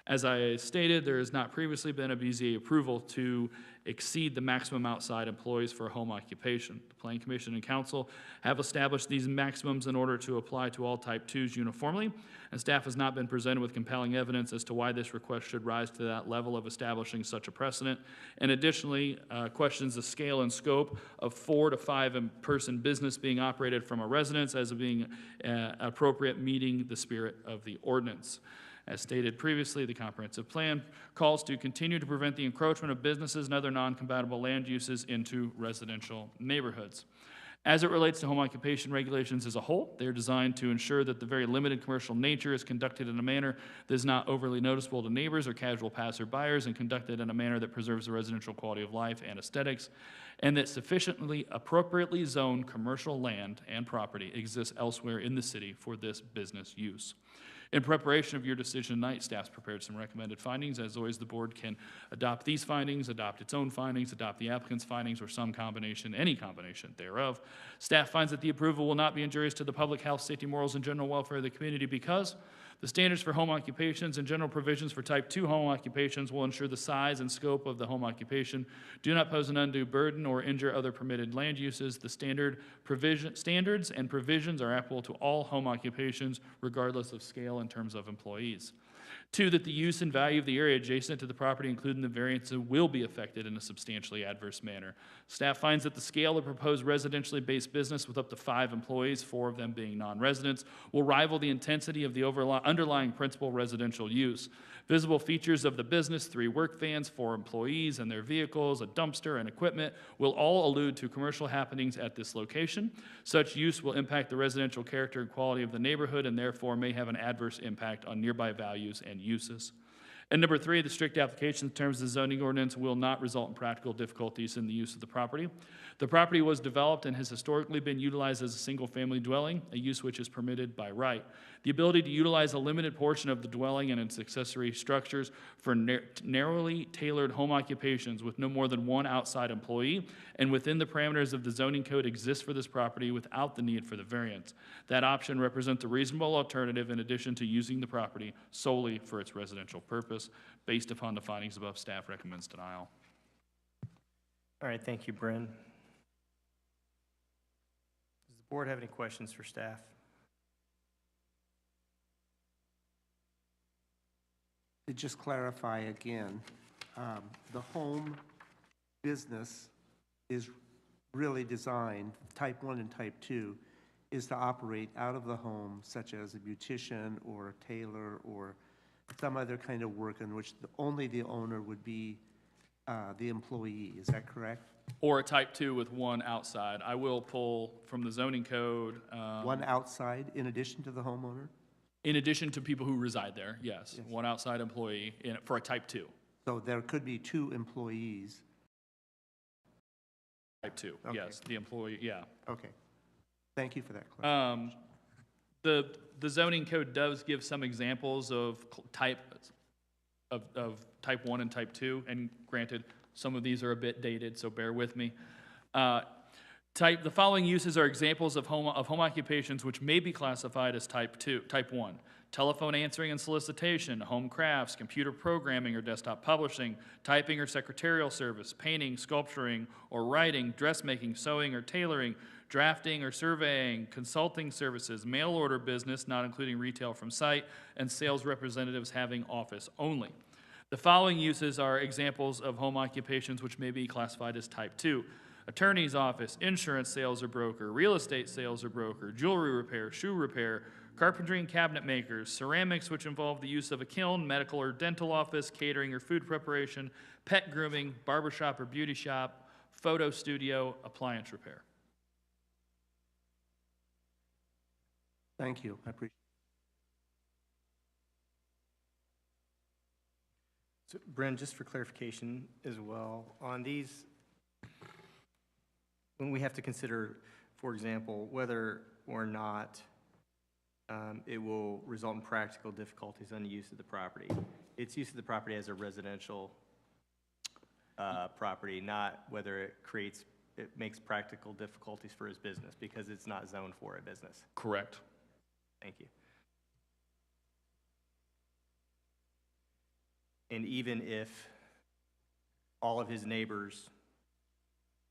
F: As I stated, there has not previously been a BZA approval to exceed the maximum outside employees for a home occupation. The Planning Commission and Council have established these maximums in order to apply to all type 2s uniformly, and staff has not been presented with compelling evidence as to why this request should rise to that level of establishing such a precedent, and additionally questions the scale and scope of 4 to 5 person business being operated from a residence as being appropriate, meeting the spirit of the ordinance. As stated previously, the comprehensive plan calls to continue to prevent the encroachment of businesses and other non-compatible land uses into residential neighborhoods. As it relates to home occupation regulations as a whole, they are designed to ensure that the very limited commercial nature is conducted in a manner that is not overly noticeable to neighbors or casual passerbyers, and conducted in a manner that preserves the residential quality of life and aesthetics, and that sufficiently appropriately zoned commercial land and property exists elsewhere in the city for this business use. In preparation of your decision tonight, staff's prepared some recommended findings. As always, the board can adopt these findings, adopt its own findings, adopt the applicant's findings, or some combination, any combination thereof. Staff finds that the approval will not be injurious to the public health, safety, morals, and general welfare of the community because the standards for home occupations and general provisions for type 2 home occupations will ensure the size and scope of the home occupation do not pose an undue burden or injure other permitted land uses. The standards and provisions are applicable to all home occupations regardless of scale in terms of employees. 2, that the use and value of the area adjacent to the property, including the variance, will be affected in a substantially adverse manner. Staff finds that the scale of proposed residentially based business with up to 5 employees, 4 of them being non-residents, will rival the intensity of the underlying principal residential use. Visible features of the business, 3 work vans, 4 employees and their vehicles, a dumpster, and equipment will all allude to commercial happenings at this location. Such use will impact the residential character and quality of the neighborhood and therefore may have an adverse impact on nearby values and uses. And number 3, the strict application in terms of the zoning ordinance will not result in practical difficulties in the use of the property. The property was developed and has historically been utilized as a single-family dwelling, a use which is permitted by right. The ability to utilize a limited portion of the dwelling and its accessory structures for narrowly tailored home occupations with no more than 1 outside employee and within the parameters of the zoning code exists for this property without the need for the variance. That option represents a reasonable alternative in addition to using the property solely for its residential purpose. Based upon the findings above, staff recommends denial.
A: All right, thank you, Bryn. Does the board have any questions for staff?
C: To just clarify again, the home business is really designed, type 1 and type 2, is to operate out of the home, such as a beautician or a tailor or some other kind of work in which only the owner would be the employee. Is that correct?
F: Or a type 2 with 1 outside. I will pull from the zoning code.
C: 1 outside in addition to the homeowner?
F: In addition to people who reside there, yes. 1 outside employee for a type 2.
C: So there could be 2 employees.
F: Type 2,
C: Okay.
F: yes. The employee, yeah.
C: Okay. Thank you for that clarification.
F: The zoning code does give some examples of type 1 and type 2, and granted, some of these are a bit dated, so bear with me. The following uses are examples of home occupations which may be classified as type 1. Telephone answering and solicitation, home crafts, computer programming or desktop publishing, typing or secretarial service, painting, sculpturing or writing, dressmaking, sewing or tailoring, drafting or surveying, consulting services, mail order business, not including retail from site, and sales representatives having office only. The following uses are examples of home occupations which may be classified as type 2. Attorney's office, insurance sales or broker, real estate sales or broker, jewelry repair, shoe repair, carpentry and cabinet makers, ceramics which involve the use of a kiln, medical or dental office, catering or food preparation, pet grooming, barbershop or beauty shop, photo studio, appliance repair.
C: Thank you. I appreciate
A: So, Bryn, just for clarification as well, on these, when we have to consider, for example, whether or not it will result in practical difficulties on the use of the property, it's use of the property as a residential property, not whether it makes practical difficulties for his business, because it's not zoned for a business.
F: Correct.
A: Thank you. And even if all of his neighbors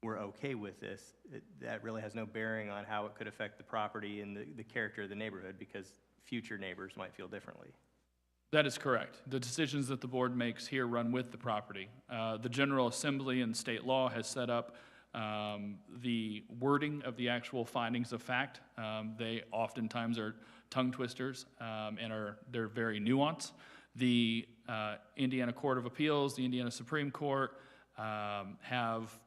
A: were okay with this, that really has no bearing on how it could affect the property and the character of the neighborhood, because future neighbors might feel differently.
F: That is correct. The decisions that the board makes here run with the property. The General Assembly and state law has set up the wording of the actual findings of fact. They oftentimes are tongue twisters and they're very nuanced. The Indiana Court of Appeals, the Indiana Supreme Court have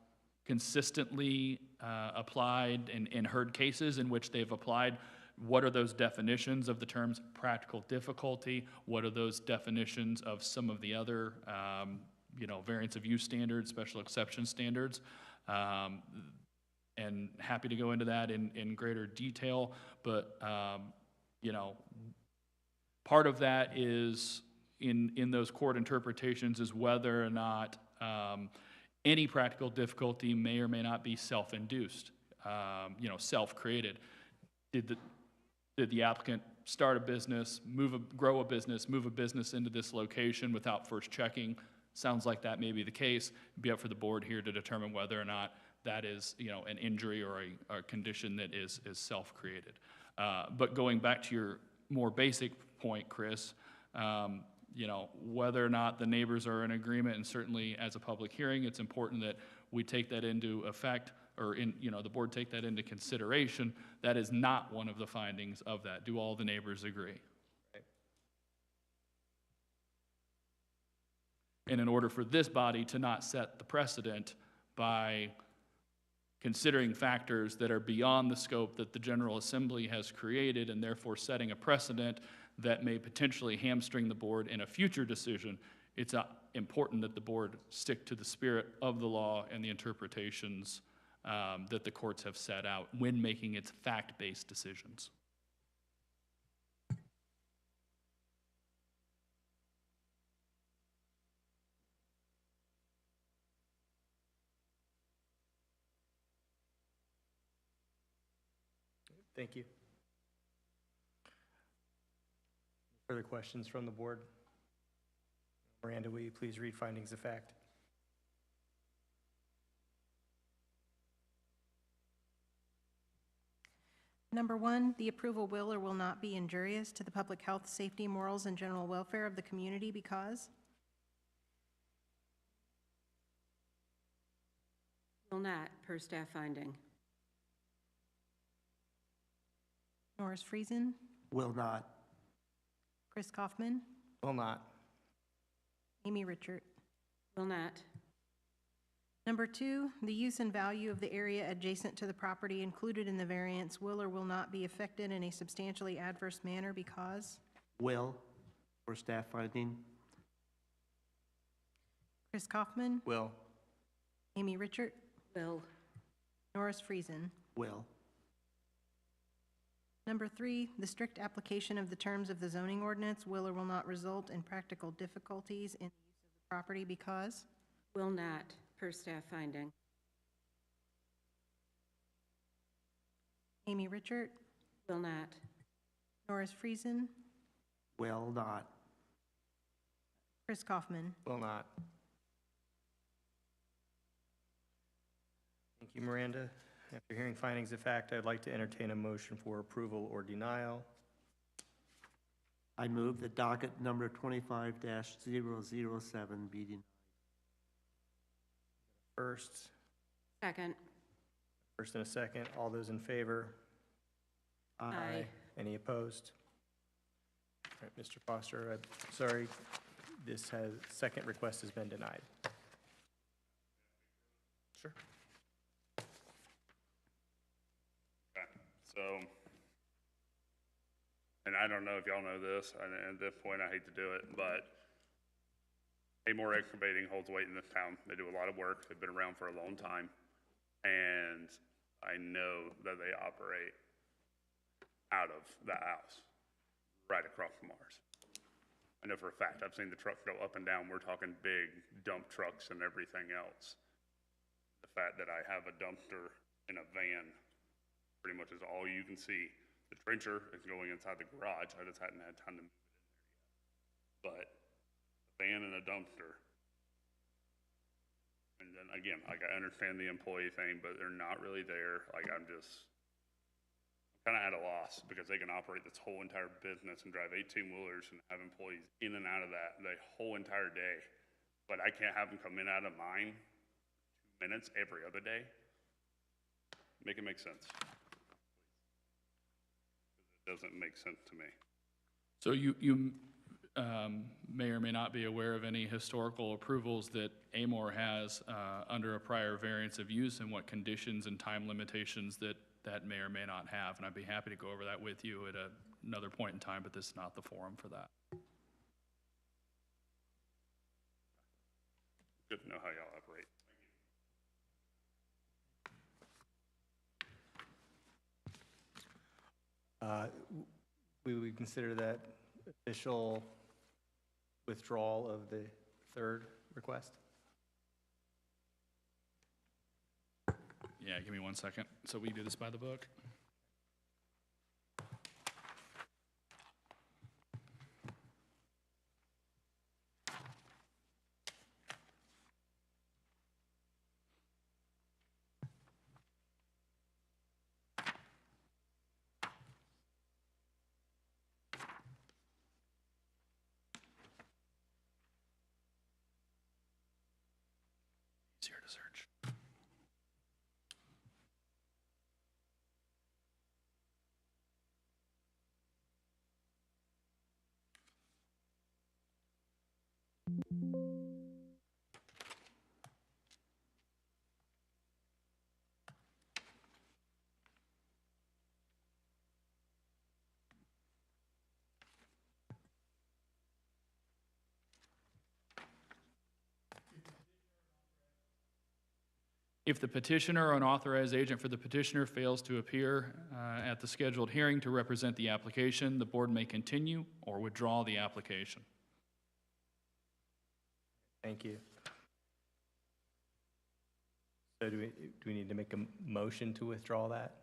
F: consistently applied and heard cases in which they've applied what are those definitions of the terms practical difficulty, what are those definitions of some of the other variance of use standards, special exception standards, and happy to go into that in greater detail, but Part of that is, in those court interpretations, is whether or not any practical difficulty may or may not be self-induced, self-created. Did the applicant start a business, grow a business, move a business into this location without first checking? Sounds like that may be the case. It'd be up for the board here to determine whether or not that is, an injury or a condition that is self-created. But going back to your more basic point, Chris, whether or not the neighbors are in agreement, and certainly as a public hearing, it's important that we take that into effect, or the board take that into consideration. That is not one of the findings of that. Do all the neighbors agree?
A: Right.
F: And in order for this body to not set the precedent by considering factors that are beyond the scope that the General Assembly has created, and therefore setting a precedent that may potentially hamstring the board in a future decision, it's important that the board stick to the spirit of the law and the interpretations that the courts have set out when making its fact-based decisions.
A: Thank you. Further questions from the board? Miranda, will you please read findings of fact?
B: Number 1, the approval will or will not be injurious to the public health, safety, morals, and general welfare of the community because
D: Will not, per staff finding.
B: Norris Friesen,
C: Will not.
B: Chris Kaufman,
A: Will not.
B: Amy Richert.
D: Will not.
B: Number 2, the use and value of the area adjacent to the property included in the variance will or will not be affected in a substantially adverse manner because
C: Will, for staff finding.
B: Chris Kaufman,
A: Will.
B: Amy Richert,
D: Will.
B: Norris Friesen.
C: Will.
B: Number 3, the strict application of the terms of the zoning ordinance will or will not result in practical difficulties in the use of the property because
D: Will not, per staff finding.
B: Amy Richert,
D: Will not.
B: Norris Friesen,
C: Will not.
B: Chris Kaufman.
A: Will not. Thank you, Miranda. After hearing findings of fact, I'd like to entertain a motion for approval or denial.
C: I move that docket number 25-007 be denied.
A: First
D: Second.
A: and a second. All those in favor?
D: Aye.
A: Any opposed? All right, Mr. Foster, I'm sorry, second request has been denied. Sure.
E: Okay, so, and I don't know if y'all know this, and at this point, I hate to do it, but Amore Excavating holds weight in this town. They do a lot of work. They've been around for a long time. And I know that they operate out of that house, right across from ours. I know for a fact, I've seen the trucks go up and down. We're talking big dump trucks and everything else. The fact that I have a dumpster in a van pretty much is all you can see. The trencher is going inside the garage. I just hadn't had time to move it in there yet. But a van and a dumpster. And then again, like I understand the employee thing, but they're not really there. Like I'm kind of at a loss because they can operate this whole entire business and drive 18-wheelers and have employees in and out of that the whole entire day. But I can't have them come in out of mine 2 minutes every other day. Make it make sense. It doesn't make sense to me.
F: So you may or may not be aware of any historical approvals that Amore has under a prior variance of use and what conditions and time limitations that may or may not have. And I'd be happy to go over that with you at another point in time, but this is not the forum for that.
E: Good to know how y'all operate.
A: We would consider that official withdrawal of the third request?
F: Yeah, give me 1 second. So we do this by the book? Easier to search. If the petitioner or an authorized agent for the petitioner fails to appear at the scheduled hearing to represent the application, the board may continue or withdraw the application.
A: Thank you. So do we need to make a motion to withdraw that?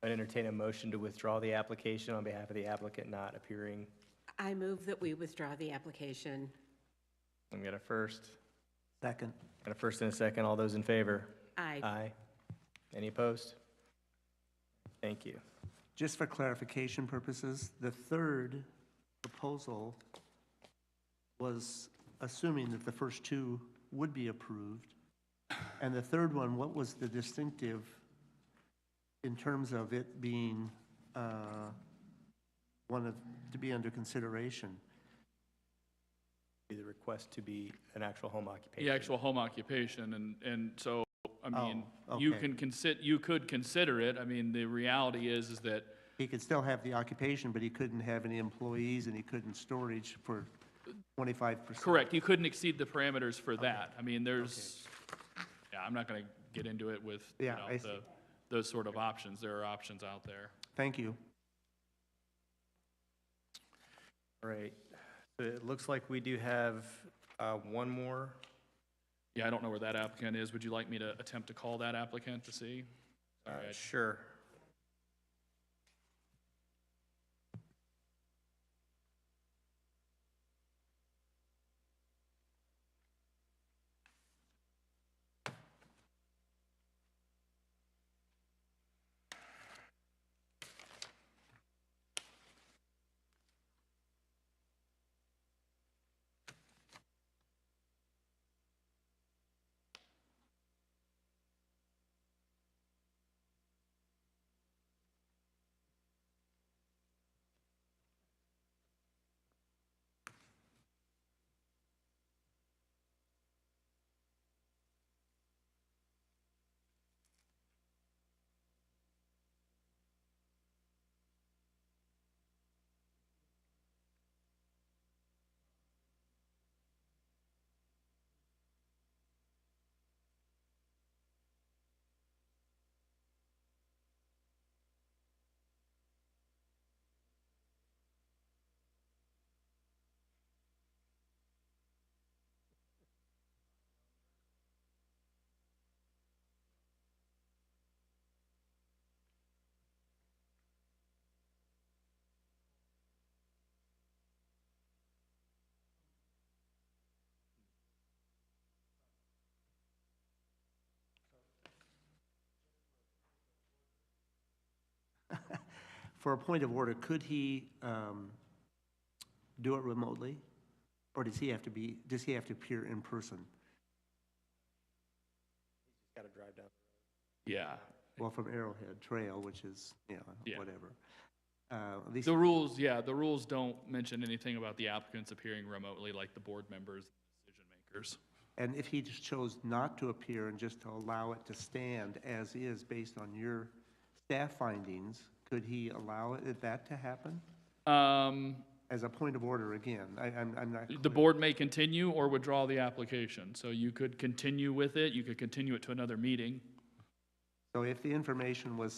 A: I'd entertain a motion to withdraw the application on behalf of the applicant not appearing.
D: I move that we withdraw the application.
A: I'm going to first.
C: Second.
A: Got a first and a second. All those in favor?
D: Aye.
A: Aye. Any opposed? Thank you.
C: Just for clarification purposes, the third proposal was assuming that the first two would be approved. And the third one, what was the distinctive in terms of it being to be under consideration?
A: The request to be an actual home occupation.
F: The actual home occupation, and so, I mean,
C: Oh,
F: you
C: okay.
F: you could consider it. I mean, the reality is that,
C: He could still have the occupation, but he couldn't have any employees and he couldn't storage for 25%.
F: correct, you couldn't exceed the parameters for that. I mean, there's, yeah, I'm not gonna get into it with, you
C: Yeah,
F: know,
C: I see.
F: those sort of options. There are options out there.
C: Thank you.
A: All right. So it looks like we do have one more.
F: Yeah, I don't know where that applicant is. Would you like me to attempt to call that applicant to see? All right.
A: Sure.
C: For a point of order, could he do it remotely? Or does he have to appear in person?
A: Got to drive down.
F: Yeah.
C: Well, from Arrowhead Trail, which is,
F: Yeah.
C: whatever. At least,
F: The rules don't mention anything about the applicants appearing remotely like the board members, decision makers.
C: and if he just chose not to appear and just to allow it to stand as is based on your staff findings, could he allow that to happen? As a point of order, again, I'm not.
F: The
C: clear.
F: board may continue or withdraw the application. So you could continue with it, you could continue it to another meeting.
C: So if the information was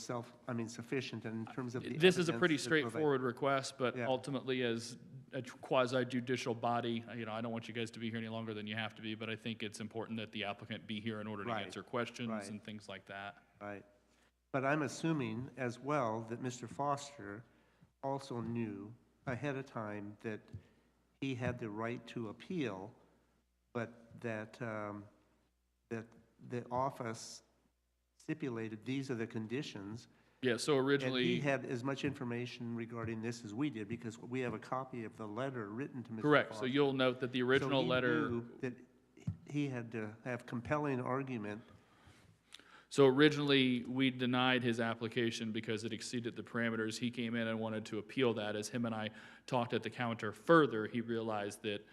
C: sufficient in terms of the
F: This is a
C: evidence
F: pretty
C: to provide-
F: straightforward request, but
C: Yeah.
F: ultimately, as a quasi judicial body, I don't want you guys to be here any longer than you have to be, but I think it's important that the applicant be here in order to
C: Right,
F: answer questions
C: right.
F: and things like that.
C: Right. But I'm assuming as well that Mr. Foster also knew ahead of time that he had the right to appeal, but that, that the office stipulated these are the conditions.
F: Yeah, so
C: And he
F: originally,
C: had as much information regarding this as we did, because we have a copy of the letter written to Mr.
F: correct, so
C: Foster.
F: you'll note that the
C: So
F: original
C: he
F: letter,
C: knew that he had to have compelling argument.
F: so originally, we denied his application because it exceeded the parameters. He came in and wanted to appeal that. As him and I talked at the counter further, he realized that,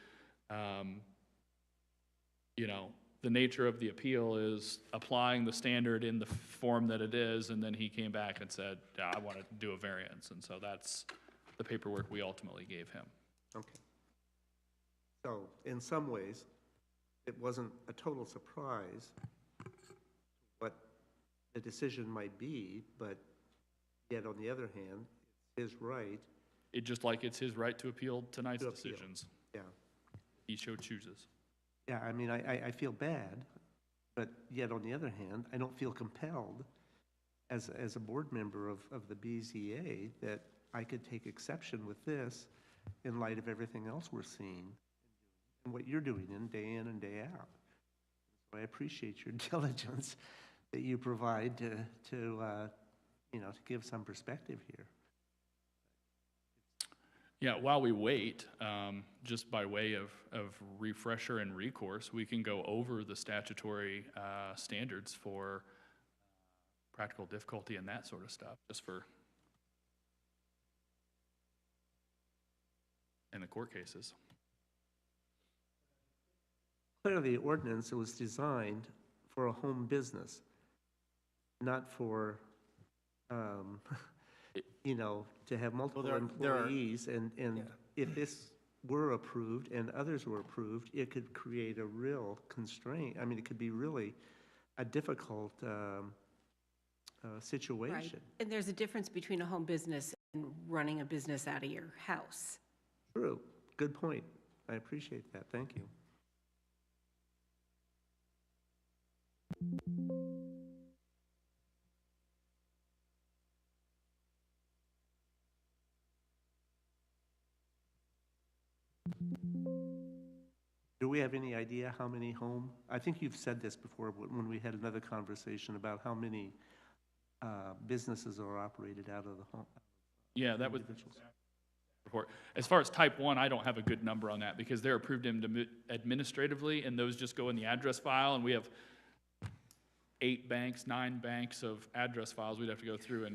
F: the nature of the appeal is applying the standard in the form that it is, and then he came back and said, yeah, I want to do a variance, and so that's the paperwork we ultimately gave him.
C: Okay. So in some ways, it wasn't a total surprise what the decision might be, but yet on the other hand, it's his right.
F: Just like it's his right to appeal tonight's
C: To appeal.
F: decisions.
C: Yeah.
F: He so chooses.
C: Yeah, I mean, I feel bad, but yet on the other hand, I don't feel compelled as a board member of the BZA that I could take exception with this in light of everything else we're seeing and what you're doing day in and day out. So I appreciate your diligence that you provide to give some perspective here.
F: Yeah, while we wait, just by way of refresher and recourse, we can go over the statutory standards for practical difficulty and that sort of stuff, just for, in the court cases.
C: Clearly, the ordinance was designed for a home business, not for, to have multiple
A: there are-
C: employees. And
A: Yeah.
C: if this were approved and others were approved, it could create a real constraint. I mean, it could be really a difficult situation.
D: And there's a difference between a home business and running a business out of your house.
C: True. Good point. I appreciate that. Thank you. Do we have any idea how many I think you've said this before when we had another conversation about how many businesses are operated out of the home.
F: Yeah, that was
C: individuals.
F: report. As far as type 1, I don't have a good number on that because they're approved administratively, and those just go in the address file, and we have 9 banks of address files we'd have to go through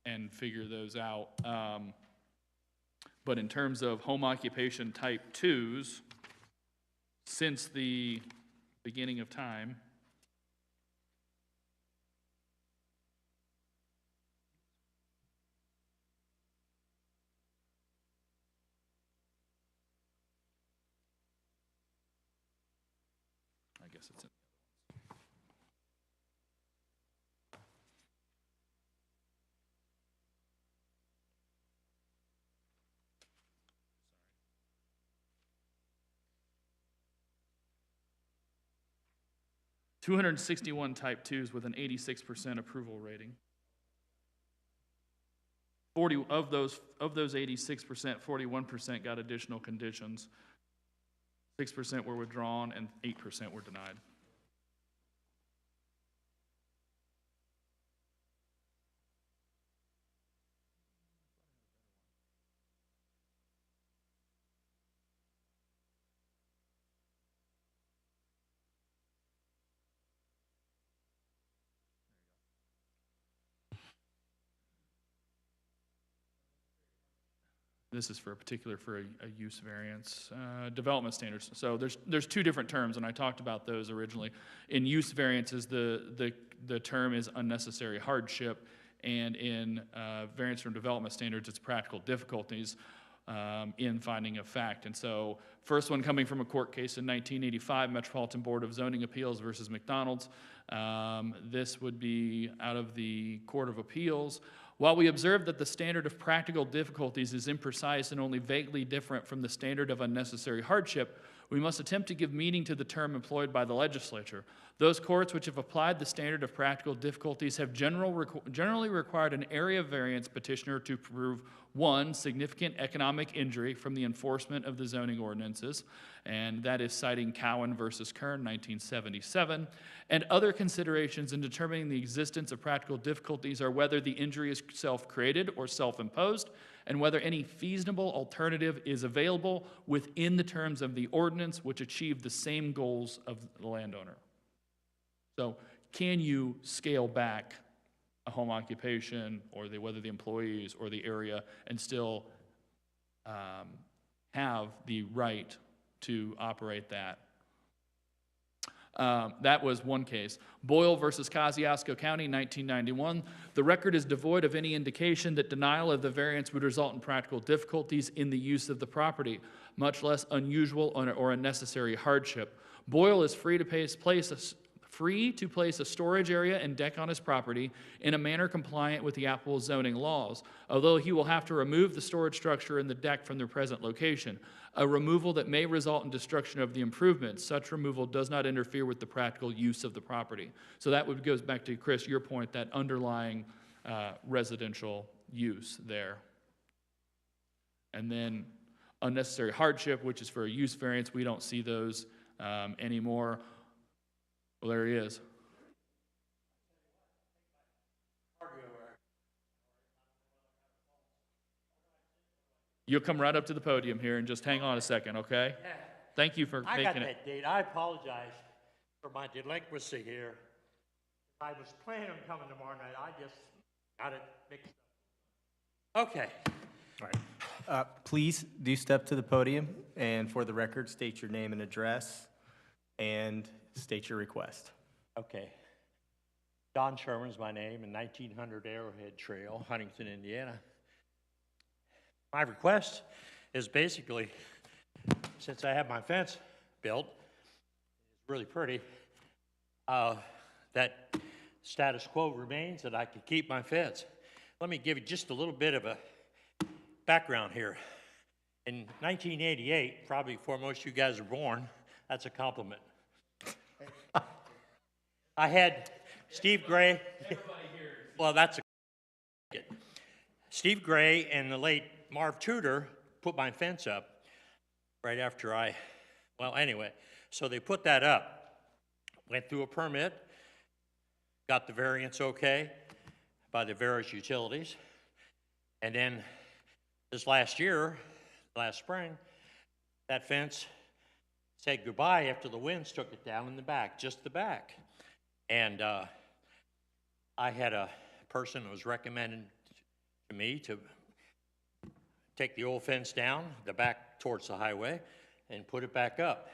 F: and figure those out. But in terms of home occupation type 2s, since the beginning of time, I guess it's in. Sorry. 261 type 2s with an 86% approval rating. 40 of those 86%, 41% got additional conditions. 6% were withdrawn and 8% were denied. This is for a use variance, development standards. So there's 2 different terms, and I talked about those originally. In use variances, the term is unnecessary hardship, and in variance from development standards, it's practical difficulties. in finding of fact. And so, first one coming from a court case in 1985, Metropolitan Board of Zoning Appeals versus McDonald's. This would be out of the Court of Appeals. While we observe that the standard of practical difficulties is imprecise and only vaguely different from the standard of unnecessary hardship, we must attempt to give meaning to the term employed by the legislature. Those courts which have applied the standard of practical difficulties have generally required an area variance petitioner to prove, one, significant economic injury from the enforcement of the zoning ordinances, and that is citing Cowan versus Kern, 1977, and other considerations in determining the existence of practical difficulties are whether the injury is self-created or self-imposed, and whether any feasible alternative is available within the terms of the ordinance which achieve the same goals of the landowner. So, can you scale back a home occupation, or whether the employees or the area, and still have the right to operate that? That was one case. Boyle versus Kosciuszko County, 1991. The record is devoid of any indication that denial of the variance would result in practical difficulties in the use of the property, much less unusual or unnecessary hardship. Boyle is free to place a storage area and deck on his property in a manner compliant with the applicable zoning laws, although he will have to remove the storage structure and the deck from their present location, a removal that may result in destruction of the improvements. Such removal does not interfere with the practical use of the property. So that goes back to, Chris, your point, that underlying residential use there. And then unnecessary hardship, which is for a use variance. We don't see those anymore. Well, there he is. You'll come right up to the podium here and just hang on a second, okay? Thank you for
H: I
F: making
H: got
F: it.
H: that date. I apologize for my delinquency here. I was planning on coming tomorrow night. I just got it mixed up. Okay.
A: All right. Please do step to the podium, and for the record, state your name and address, and state your request.
H: Okay. Don Sherman's my name, and 1900 Arrowhead Trail, Huntington, Indiana. My request is basically, since I have my fence built, it's really pretty, that status quo remains, that I can keep my fence. Let me give you just a little bit of a background here. In 1988, probably before most of you guys were born, that's a compliment. I had Steve Gray. Well, that's a Steve Gray and the late Marv Tudor put my fence up right after well, anyway, so they put that up, went through a permit, got the variance okay by the various utilities, and then this last spring, that fence said goodbye after the winds took it down in the back, just the back. And I had a person that was recommended to me to take the old fence down, the back towards the highway, and put it back up.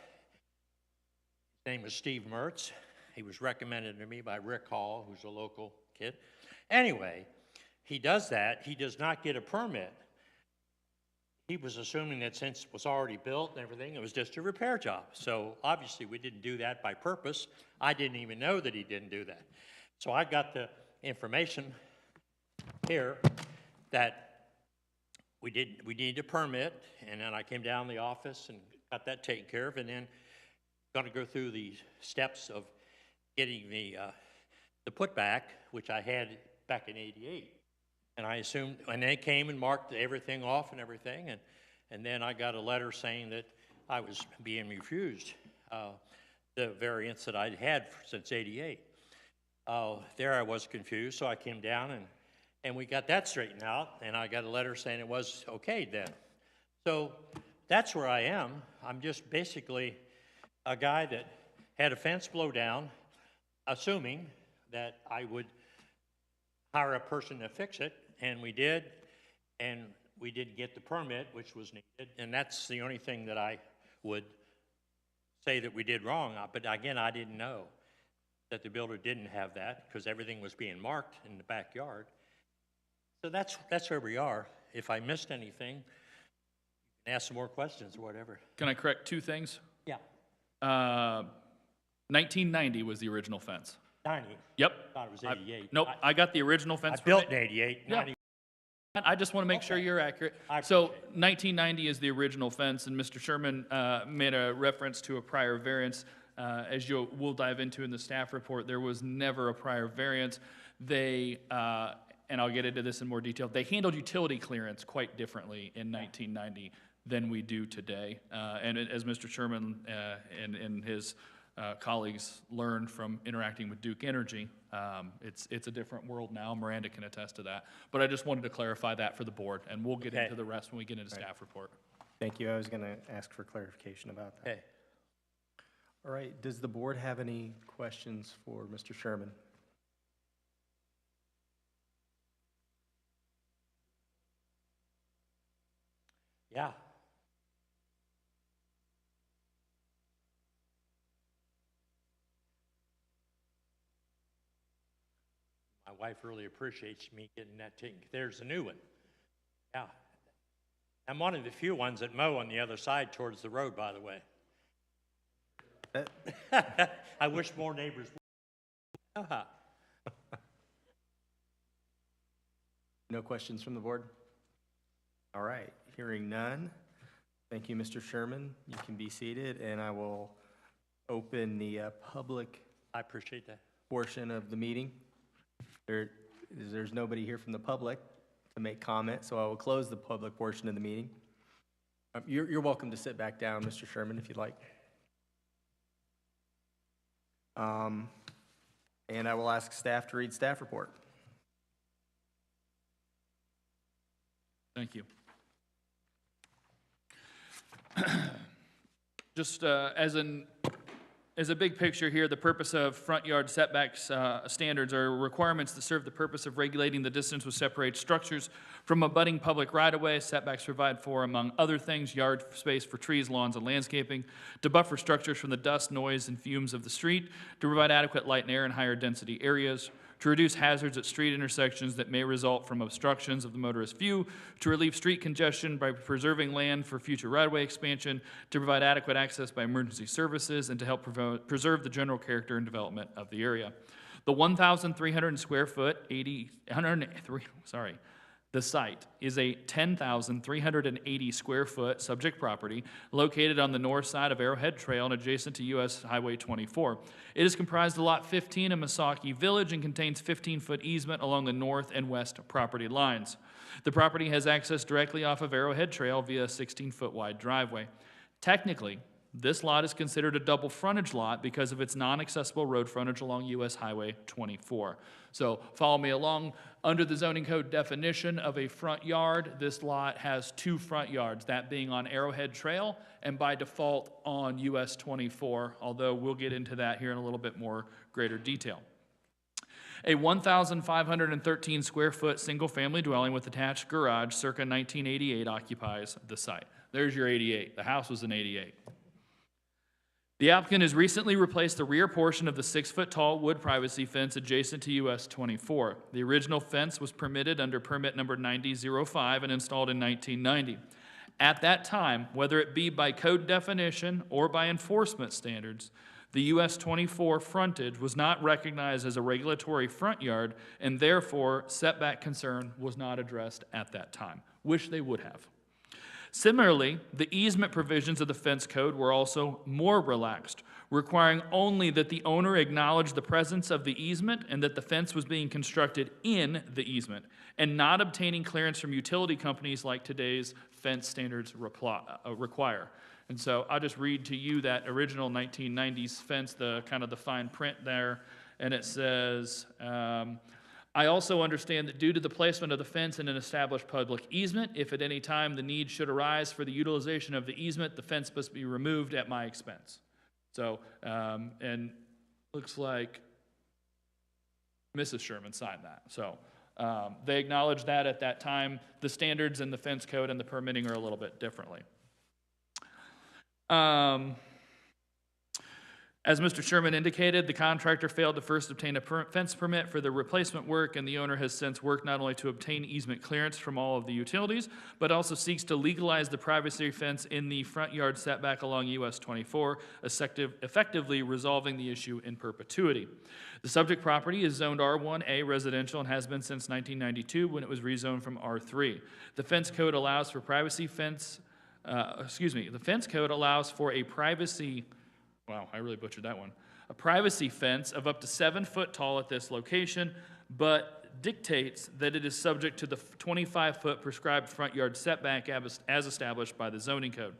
H: His name was Steve Mertz. He was recommended to me by Rick Hall, who's a local kid. Anyway, he does that. He does not get a permit. He was assuming that since it was already built and everything, it was just a repair job. So obviously we didn't do that by purpose. I didn't even know that he didn't do that. So I got the information here that we needed a permit, and then I came down to the office and got that taken care of, and then going to go through the steps of getting the putback, which I had back in '88. And I assumed, and they came and marked everything off and everything, and then I got a letter saying that I was being refused the variance that I'd had since '88. There I was confused, so I came down and we got that straightened out, and I got a letter saying it was okay then. So that's where I am. I'm just basically a guy that had a fence blow down, assuming that I would hire a person to fix it, and we did, and we didn't get the permit, which was needed, and that's the only thing that I would say that we did wrong. But again, I didn't know that the builder didn't have that, because everything was being marked in the backyard. So that's where we are. If I missed anything, Ask some more questions or whatever.
F: Can I correct two things?
H: Yeah.
F: 1990 was the original fence.
H: 90.
F: Yep.
H: Thought it was 88.
F: Nope, I got the original
H: I
F: fence.
H: built
F: from
H: in 88,
F: Yeah.
H: 90.
F: I just want to make sure
H: Okay.
F: you're accurate.
H: I
F: So
H: appreciate it.
F: 1990 is the original fence, and Mr. Sherman made a reference to a prior variance. As we'll dive into in the staff report, there was never a prior variance. They, and I'll get into this in more detail, they handled utility clearance quite differently in 1990 than we do today. And as Mr. Sherman and his colleagues learned from interacting with Duke Energy, it's a different world now. Miranda can attest to that. But I just wanted to clarify that for the board, and we'll get
H: Okay.
F: into the rest when we get into staff report.
A: Thank you. I was going to ask for clarification about that.
H: Okay.
A: All right, does the board have any questions for Mr. Sherman?
H: Yeah. My wife really appreciates me getting that taken. There's a new one. Yeah. I'm one of the few ones that mow on the other side towards the road, by the way. I wish more neighbors would. Uh-huh.
A: No questions from the board? All right, hearing none. Thank you, Mr. Sherman. You can be seated, and I will open the public
H: I appreciate that.
A: portion of the meeting. There's nobody here from the public to make comment, so I will close the public portion of the meeting. You're welcome to sit back down, Mr. Sherman, if you'd like. And I will ask staff to read staff report.
F: Thank you. Just as a big picture here, the purpose of front yard setbacks standards are requirements that serve the purpose of regulating the distance which separates structures from abutting public right-of-way. Setbacks provide for, among other things, yard space for trees, lawns, and landscaping, to buffer structures from the dust, noise, and fumes of the street, to provide adequate light and air in higher density areas, to reduce hazards at street intersections that may result from obstructions of the motorist view, to relieve street congestion by preserving land for future right-of-way expansion, to provide adequate access by emergency services, and to help preserve the general character and development of the area. The 1,300 square foot, the site is a 10,380 square foot subject property located on the north side of Arrowhead Trail and adjacent to US Highway 24. It is comprised of Lot 15 in Misaki Village and contains 15-foot easement along the north and west property lines. The property has access directly off of Arrowhead Trail via a 16-foot wide driveway. Technically, this lot is considered a double frontage lot because of its non-accessible road frontage along US Highway 24. So follow me along. Under the zoning code definition of a front yard, this lot has two front yards, that being on Arrowhead Trail and by default on US 24, although we'll get into that here in a little bit more greater detail. A 1,513 square foot single-family dwelling with attached garage circa 1988 occupies the site. There's your 88. The house was in 88. The applicant has recently replaced the rear portion of the 6-foot-tall wood privacy fence adjacent to US 24. The original fence was permitted under permit number 9005 and installed in 1990. At that time, whether it be by code definition or by enforcement standards, the US 24 frontage was not recognized as a regulatory front yard, and therefore setback concern was not addressed at that time. Wish they would have. Similarly, the easement provisions of the fence code were also more relaxed, requiring only that the owner acknowledge the presence of the easement and that the fence was being constructed in the easement, and not obtaining clearance from utility companies like today's fence standards require. And so I'll just read to you that original 1990s fence, the kind of the fine print there, and it says, I also understand that due to the placement of the fence in an established public easement, if at any time the need should arise for the utilization of the easement, the fence must be removed at my expense. So, and looks like Mrs. Sherman signed that. So they acknowledged that at that time. The standards in the fence code and the permitting are a little bit differently. As Mr. Sherman indicated, the contractor failed to first obtain a fence permit for the replacement work, and the owner has since worked not only to obtain easement clearance from all of the utilities, but also seeks to legalize the privacy fence in the front yard setback along US 24, effectively resolving the issue in perpetuity. The subject property is zoned R1A residential and has been since 1992 when it was rezoned from R3. The fence code allows for the fence code allows for a privacy wow, I really butchered that one. A privacy fence of up to 7 foot tall at this location, but dictates that it is subject to the 25-foot prescribed front yard setback as established by the zoning code.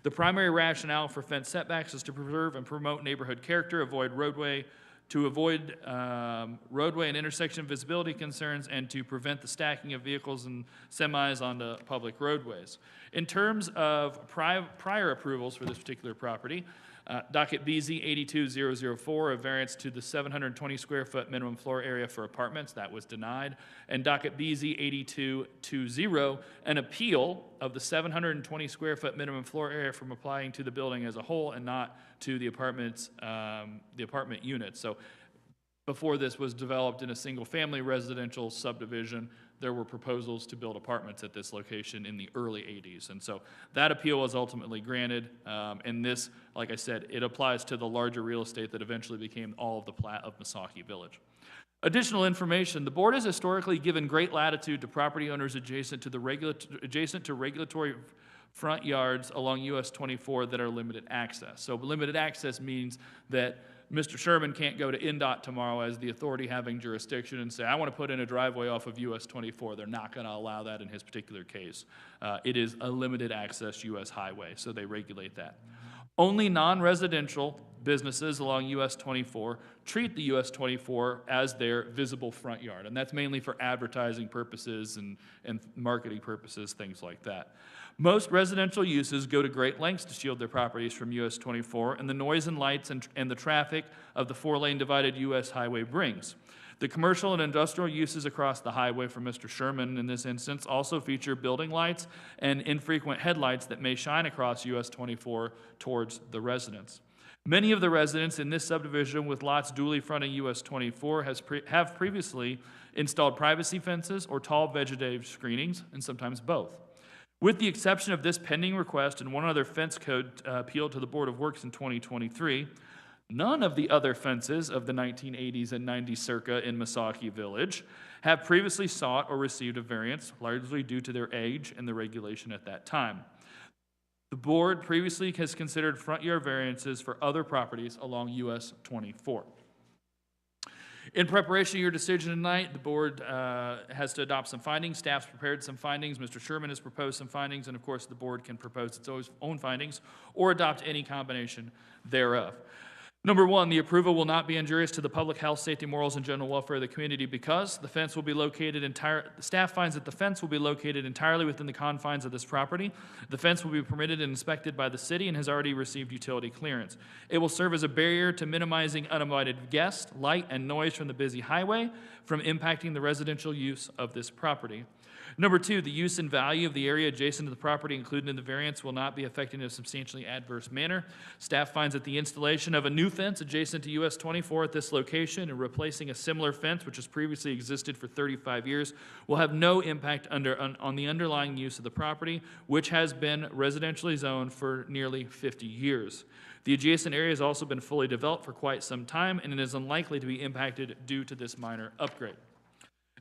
F: The primary rationale for fence setbacks is to preserve and promote neighborhood character, avoid roadway and intersection visibility concerns, and to prevent the stacking of vehicles and semis onto public roadways. In terms of prior approvals for this particular property, docket BZ 82004, a variance to the 720 square foot minimum floor area for apartments, that was denied. And docket BZ 8220, an appeal of the 720 square foot minimum floor area from applying to the building as a whole and not to the apartment unit. So before this was developed in a single family residential subdivision, there were proposals to build apartments at this location in the early 80s. And so that appeal was ultimately granted. And this, like I said, it applies to the larger real estate that eventually became all of the plat of Misaki Village. Additional information, the board has historically given great latitude to property owners adjacent to regulatory front yards along US 24 that are limited access. So limited access means that Mr. Sherman can't go to INDOT tomorrow as the authority having jurisdiction and say, I want to put in a driveway off of US 24. They're not going to allow that in his particular case. It is a limited access US highway, so they regulate that. Only non-residential businesses along US 24 treat the US 24 as their visible front yard, and that's mainly for advertising purposes and marketing purposes, things like that. Most residential uses go to great lengths to shield their properties from US 24 and the noise and lights and the traffic of the 4-lane divided US highway brings. The commercial and industrial uses across the highway for Mr. Sherman in this instance also feature building lights and infrequent headlights that may shine across US 24 towards the residents. Many of the residents in this subdivision with lots duly fronting US 24 have previously installed privacy fences or tall vegetative screenings, and sometimes both. With the exception of this pending request and one other fence code appeal to the Board of Works in 2023, none of the other fences of the 1980s and 90s circa in Misaki Village have previously sought or received a variance, largely due to their age and the regulation at that time. The board previously has considered front yard variances for other properties along US 24. In preparation of your decision tonight, the board has to adopt some findings. Staff's prepared some findings. Mr. Sherman has proposed some findings, and of course, the board can propose its own findings or adopt any combination thereof. Number one, the approval will not be injurious to the public health, safety, morals, and general welfare of the community because the fence will be located staff finds that the fence will be located entirely within the confines of this property. The fence will be permitted and inspected by the city and has already received utility clearance. It will serve as a barrier to minimizing uninvited guests, light, and noise from the busy highway from impacting the residential use of this property. Number two, the use and value of the area adjacent to the property included in the variance will not be affected in a substantially adverse manner. Staff finds that the installation of a new fence adjacent to US 24 at this location and replacing a similar fence which has previously existed for 35 years will have no impact on the underlying use of the property, which has been residentially zoned for nearly 50 years. The adjacent area has also been fully developed for quite some time, and it is unlikely to be impacted due to this minor upgrade.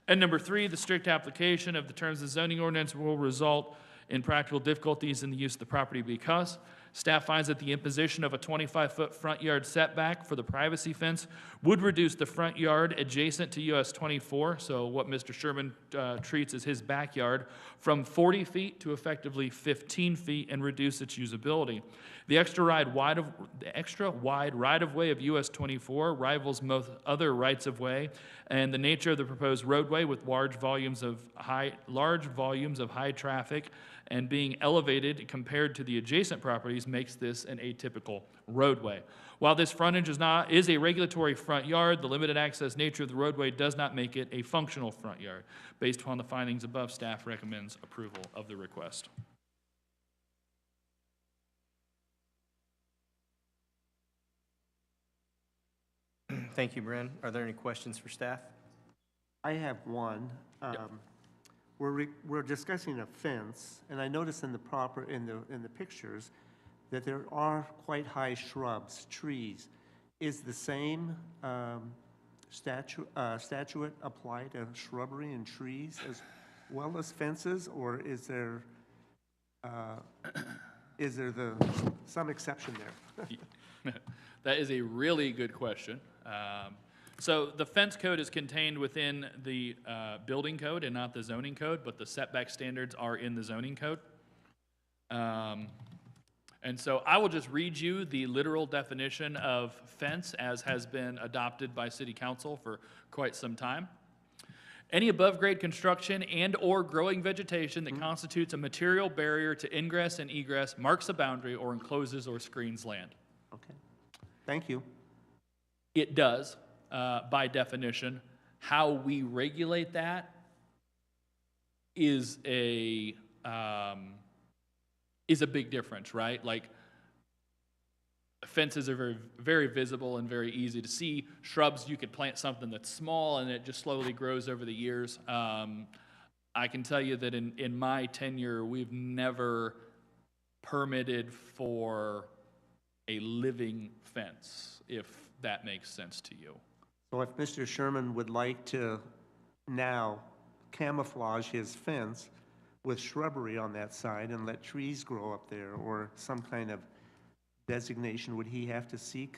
F: And number three, the strict application of the terms of the zoning ordinance will result in practical difficulties in the use of the property because staff finds that the imposition of a 25-foot front yard setback for the privacy fence would reduce the front yard adjacent to US 24, so what Mr. Sherman treats as his backyard, from 40 feet to effectively 15 feet and reduce its usability. The extra wide right-of-way of US 24 rivals most other rights-of-way, and the nature of the proposed roadway with large volumes of high traffic and being elevated compared to the adjacent properties makes this an atypical roadway. While this frontage is a regulatory front yard, the limited access nature of the roadway does not make it a functional front yard. Based upon the findings above, staff recommends approval of the request.
A: Thank you, Bryn. Are there any questions for staff?
C: I have one. We're discussing a fence, and I noticed in the pictures that there are quite high shrubs, trees. Is the same statute apply to shrubbery and trees as well as fences, or is there some exception there?
F: That is a really good question. So the fence code is contained within the building code and not the zoning code, but the setback standards are in the zoning code. And so I will just read you the literal definition of fence as has been adopted by City Council for quite some time. Any above-grade construction and/or growing vegetation that constitutes a material barrier to ingress and egress, marks a boundary, or encloses or screens land.
C: Okay, thank you.
F: It does, by definition. How we regulate that is a big difference, right? Like, fences are very, very visible and very easy to see. Shrubs, you could plant something that's small and it just slowly grows over the years. I can tell you that in my tenure, we've never permitted for a living fence, if that makes sense to you.
C: So if Mr. Sherman would like to now camouflage his fence with shrubbery on that side and let trees grow up there, or some kind of designation, would he have to seek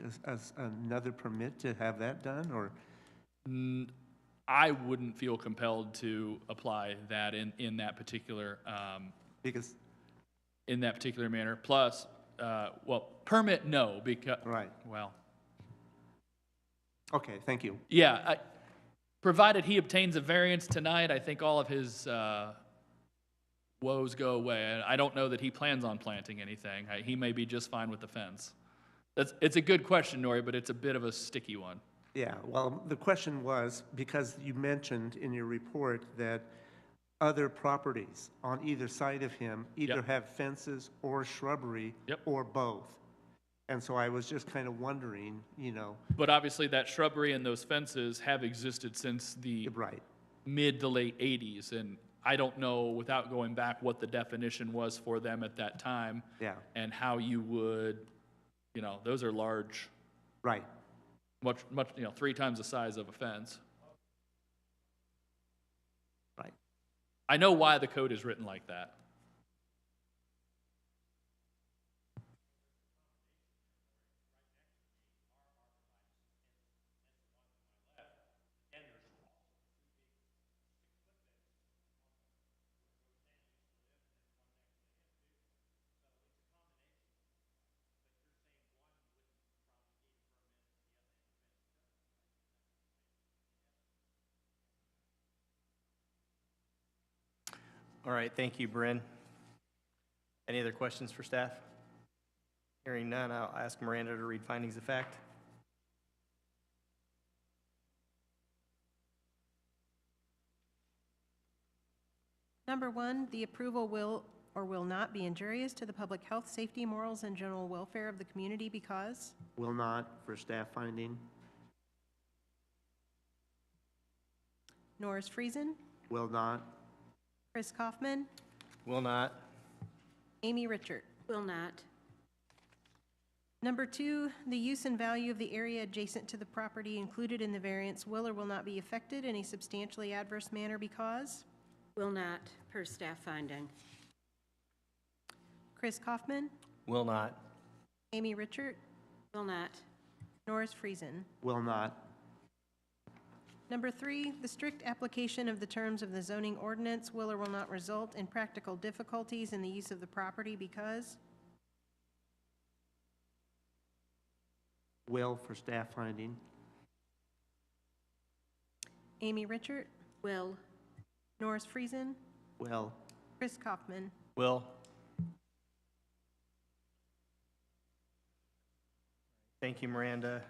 C: another permit to have that done, or?
F: I wouldn't feel compelled to apply that in that particular
C: Because,
F: in that particular manner. Plus, well, permit, no, because,
C: right,
F: well,
C: okay, thank you.
F: yeah, provided he obtains a variance tonight, I think all of his woes go away. I don't know that he plans on planting anything. He may be just fine with the fence. It's a good question, Nori, but it's a bit of a sticky one.
C: Yeah, well, the question was, because you mentioned in your report that other properties on either side of him either
F: Yep.
C: have fences or shrubbery,
F: Yep.
C: or both. And so I was just kind of wondering,
F: But obviously, that shrubbery and those fences have existed since the
C: right,
F: mid to late 80s, and I don't know, without going back, what the definition was for them at that time,
C: yeah,
F: and how you would, those are large,
C: right.
F: much, 3 times the size of a fence.
C: Right.
F: I know why the code is written like that.
A: All right, thank you, Bryn. Any other questions for staff? Hearing none, I'll ask Miranda to read findings of fact.
B: Number 1, the approval will or will not be injurious to the public health, safety, morals, and general welfare of the community because
C: Will not for staff finding.
B: Norris Friesen,
C: Will not.
B: Chris Kaufman,
A: Will not.
B: Amy Richert.
D: Will not.
B: Number 2, the use and value of the area adjacent to the property included in the variance will or will not be affected in a substantially adverse manner because
D: Will not, per staff finding.
B: Chris Kaufman,
A: Will not.
B: Amy Richert,
D: Will not.
B: Norris Friesen.
C: Will not.
B: Number 3, the strict application of the terms of the zoning ordinance will or will not result in practical difficulties in the use of the property because
C: Will for staff finding.
B: Amy Richert,
D: Will.
B: Norris Friesen,
C: Will.
B: Chris Kaufman.
A: Will. Thank you, Miranda.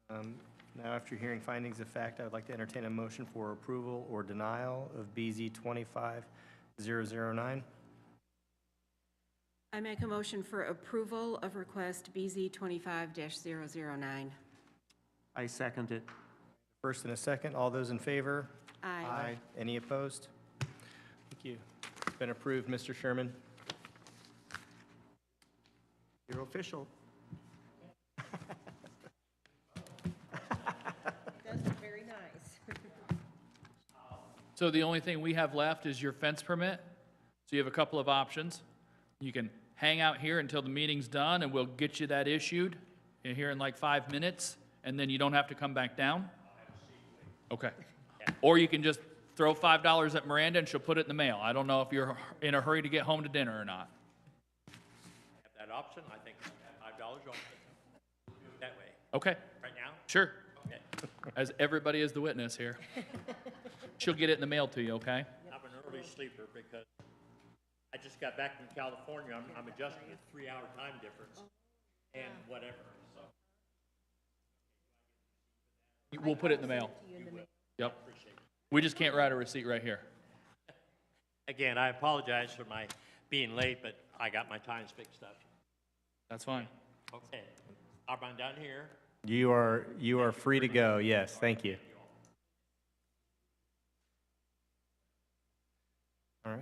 A: Now, after hearing findings of fact, I would like to entertain a motion for approval or denial of BZ 25009.
D: I make a motion for approval of request BZ 25-009.
C: I second it.
A: First and a second, all those in favor?
D: Aye.
A: Any opposed? Thank you. It's been approved, Mr. Sherman.
C: You're official.
B: That's very nice.
F: So the only thing we have left is your fence permit. So you have a couple of options. You can hang out here until the meeting's done, and we'll get you that issued here in like 5 minutes, and then you don't have to come back down. Okay. Or you can just throw $5 at Miranda, and she'll put it in the mail. I don't know if you're in a hurry to get home to dinner or not.
H: Have that option, I think $5 off. That way,
F: Okay,
H: right now?
F: sure.
H: Okay.
F: As everybody is the witness here. She'll get it in the mail to you, okay?
H: I'm an early sleeper because I just got back from California. I'm adjusting to 3-hour time difference and whatever, so.
F: We'll put it in the mail. Yep. We just can't write a receipt right here.
H: Again, I apologize for my being late, but I got my times fixed up.
F: That's fine.
H: Okay, I'm down here.
A: You are free to go, yes, thank you. All right.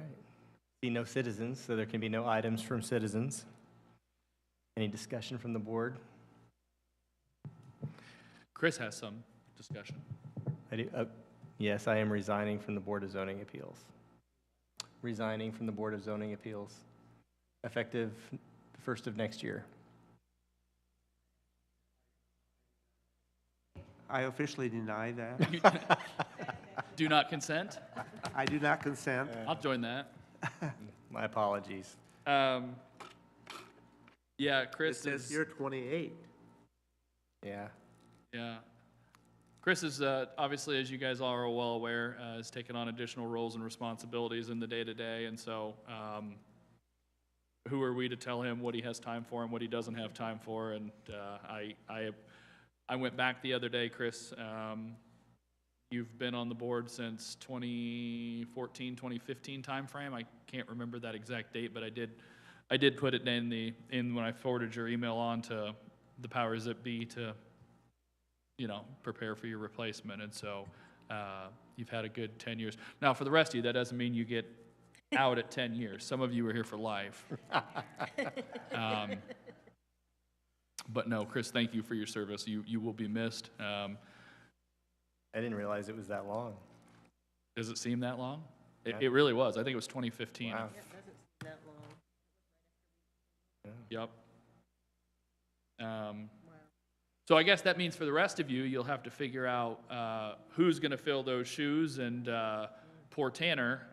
A: See no citizens, so there can be no items from citizens. Any discussion from the board?
F: Chris has some discussion.
A: I do, yes, I am resigning from the Board of Zoning Appeals. Resigning from the Board of Zoning Appeals, effective the 1st of next year.
C: I officially deny that.
F: Do not consent?
C: I do not consent.
F: I'll join that.
A: My apologies.
F: Yeah,
C: It
F: Chris
C: says
F: is,
C: you're 28.
A: Yeah.
F: yeah. Chris is, obviously, as you guys all are well aware, has taken on additional roles and responsibilities in the day-to-day, and so who are we to tell him what he has time for and what he doesn't have time for? And I went back the other day, Chris. You've been on the board since 2014, 2015 timeframe. I can't remember that exact date, but I did put it in when I forwarded your email on to the powers that be to, prepare for your replacement. And so you've had a good 10 years. Now, for the rest of you, that doesn't mean you get out at 10 years. Some of you are here for life. But no, Chris, thank you for your service. You will be missed.
A: I didn't realize it was that long.
F: Does it seem that long?
A: Yeah.
F: It really was. I think it was 2015.
A: Wow.
B: That long.
F: Yep. So I guess that means for the rest of you, you'll have to figure out who's going to fill those shoes, and poor Tanner,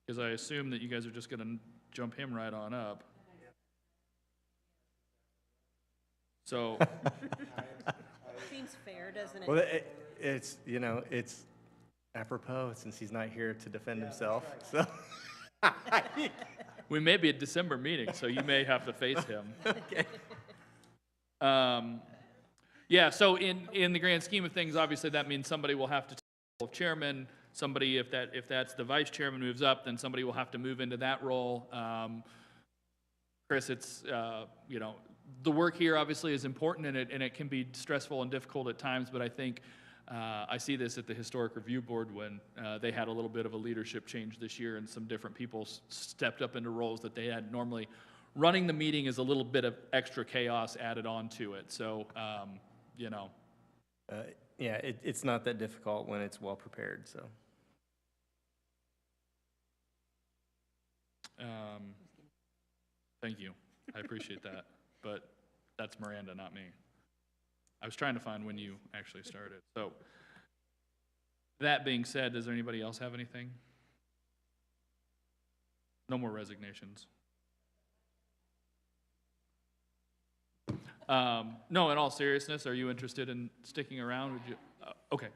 F: because I assume that you guys are just going to jump him right on up. So,
B: Seems fair, doesn't it?
A: Well, it's apropos since he's not here to defend himself, so.
F: we may be at December meeting, so you may have to face him.
A: Okay.
F: Yeah, so in the grand scheme of things, obviously that means somebody will have to take the role of chairman. Somebody, if that's the vice chairman moves up, then somebody will have to move into that role. Chris, it's the work here obviously is important, and it can be stressful and difficult at times. But I think I see this at the Historic Review Board when they had a little bit of a leadership change this year, and some different people stepped up into roles that they had normally. Running the meeting is a little bit of extra chaos added on to it. So,
A: Yeah, it's not that difficult when it's well prepared, so.
F: Thank you. I appreciate that. But that's Miranda, not me. I was trying to find when you actually started. So, that being said, does anybody else have anything? No more resignations. No, in all seriousness, are you interested in sticking around? Would you? Okay.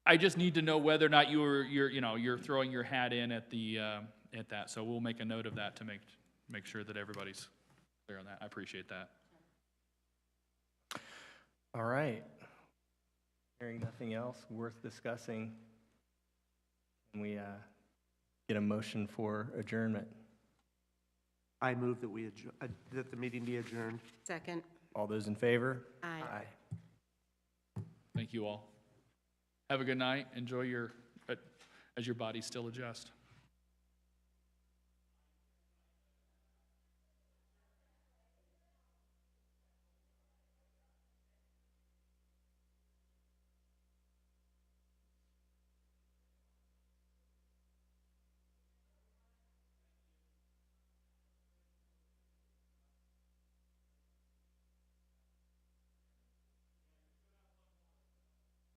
F: I just need to know whether or not you're throwing your hat in at that. So we'll make a note of that to make sure that everybody's clear on that. I appreciate that.
A: All right. Hearing nothing else worth discussing, can we get a motion for adjournment?
C: I move that that the meeting be adjourned.
D: Second.
A: All those in favor?
D: Aye.
F: Thank you all. Have a good night. Enjoy your, as your bodies still adjust.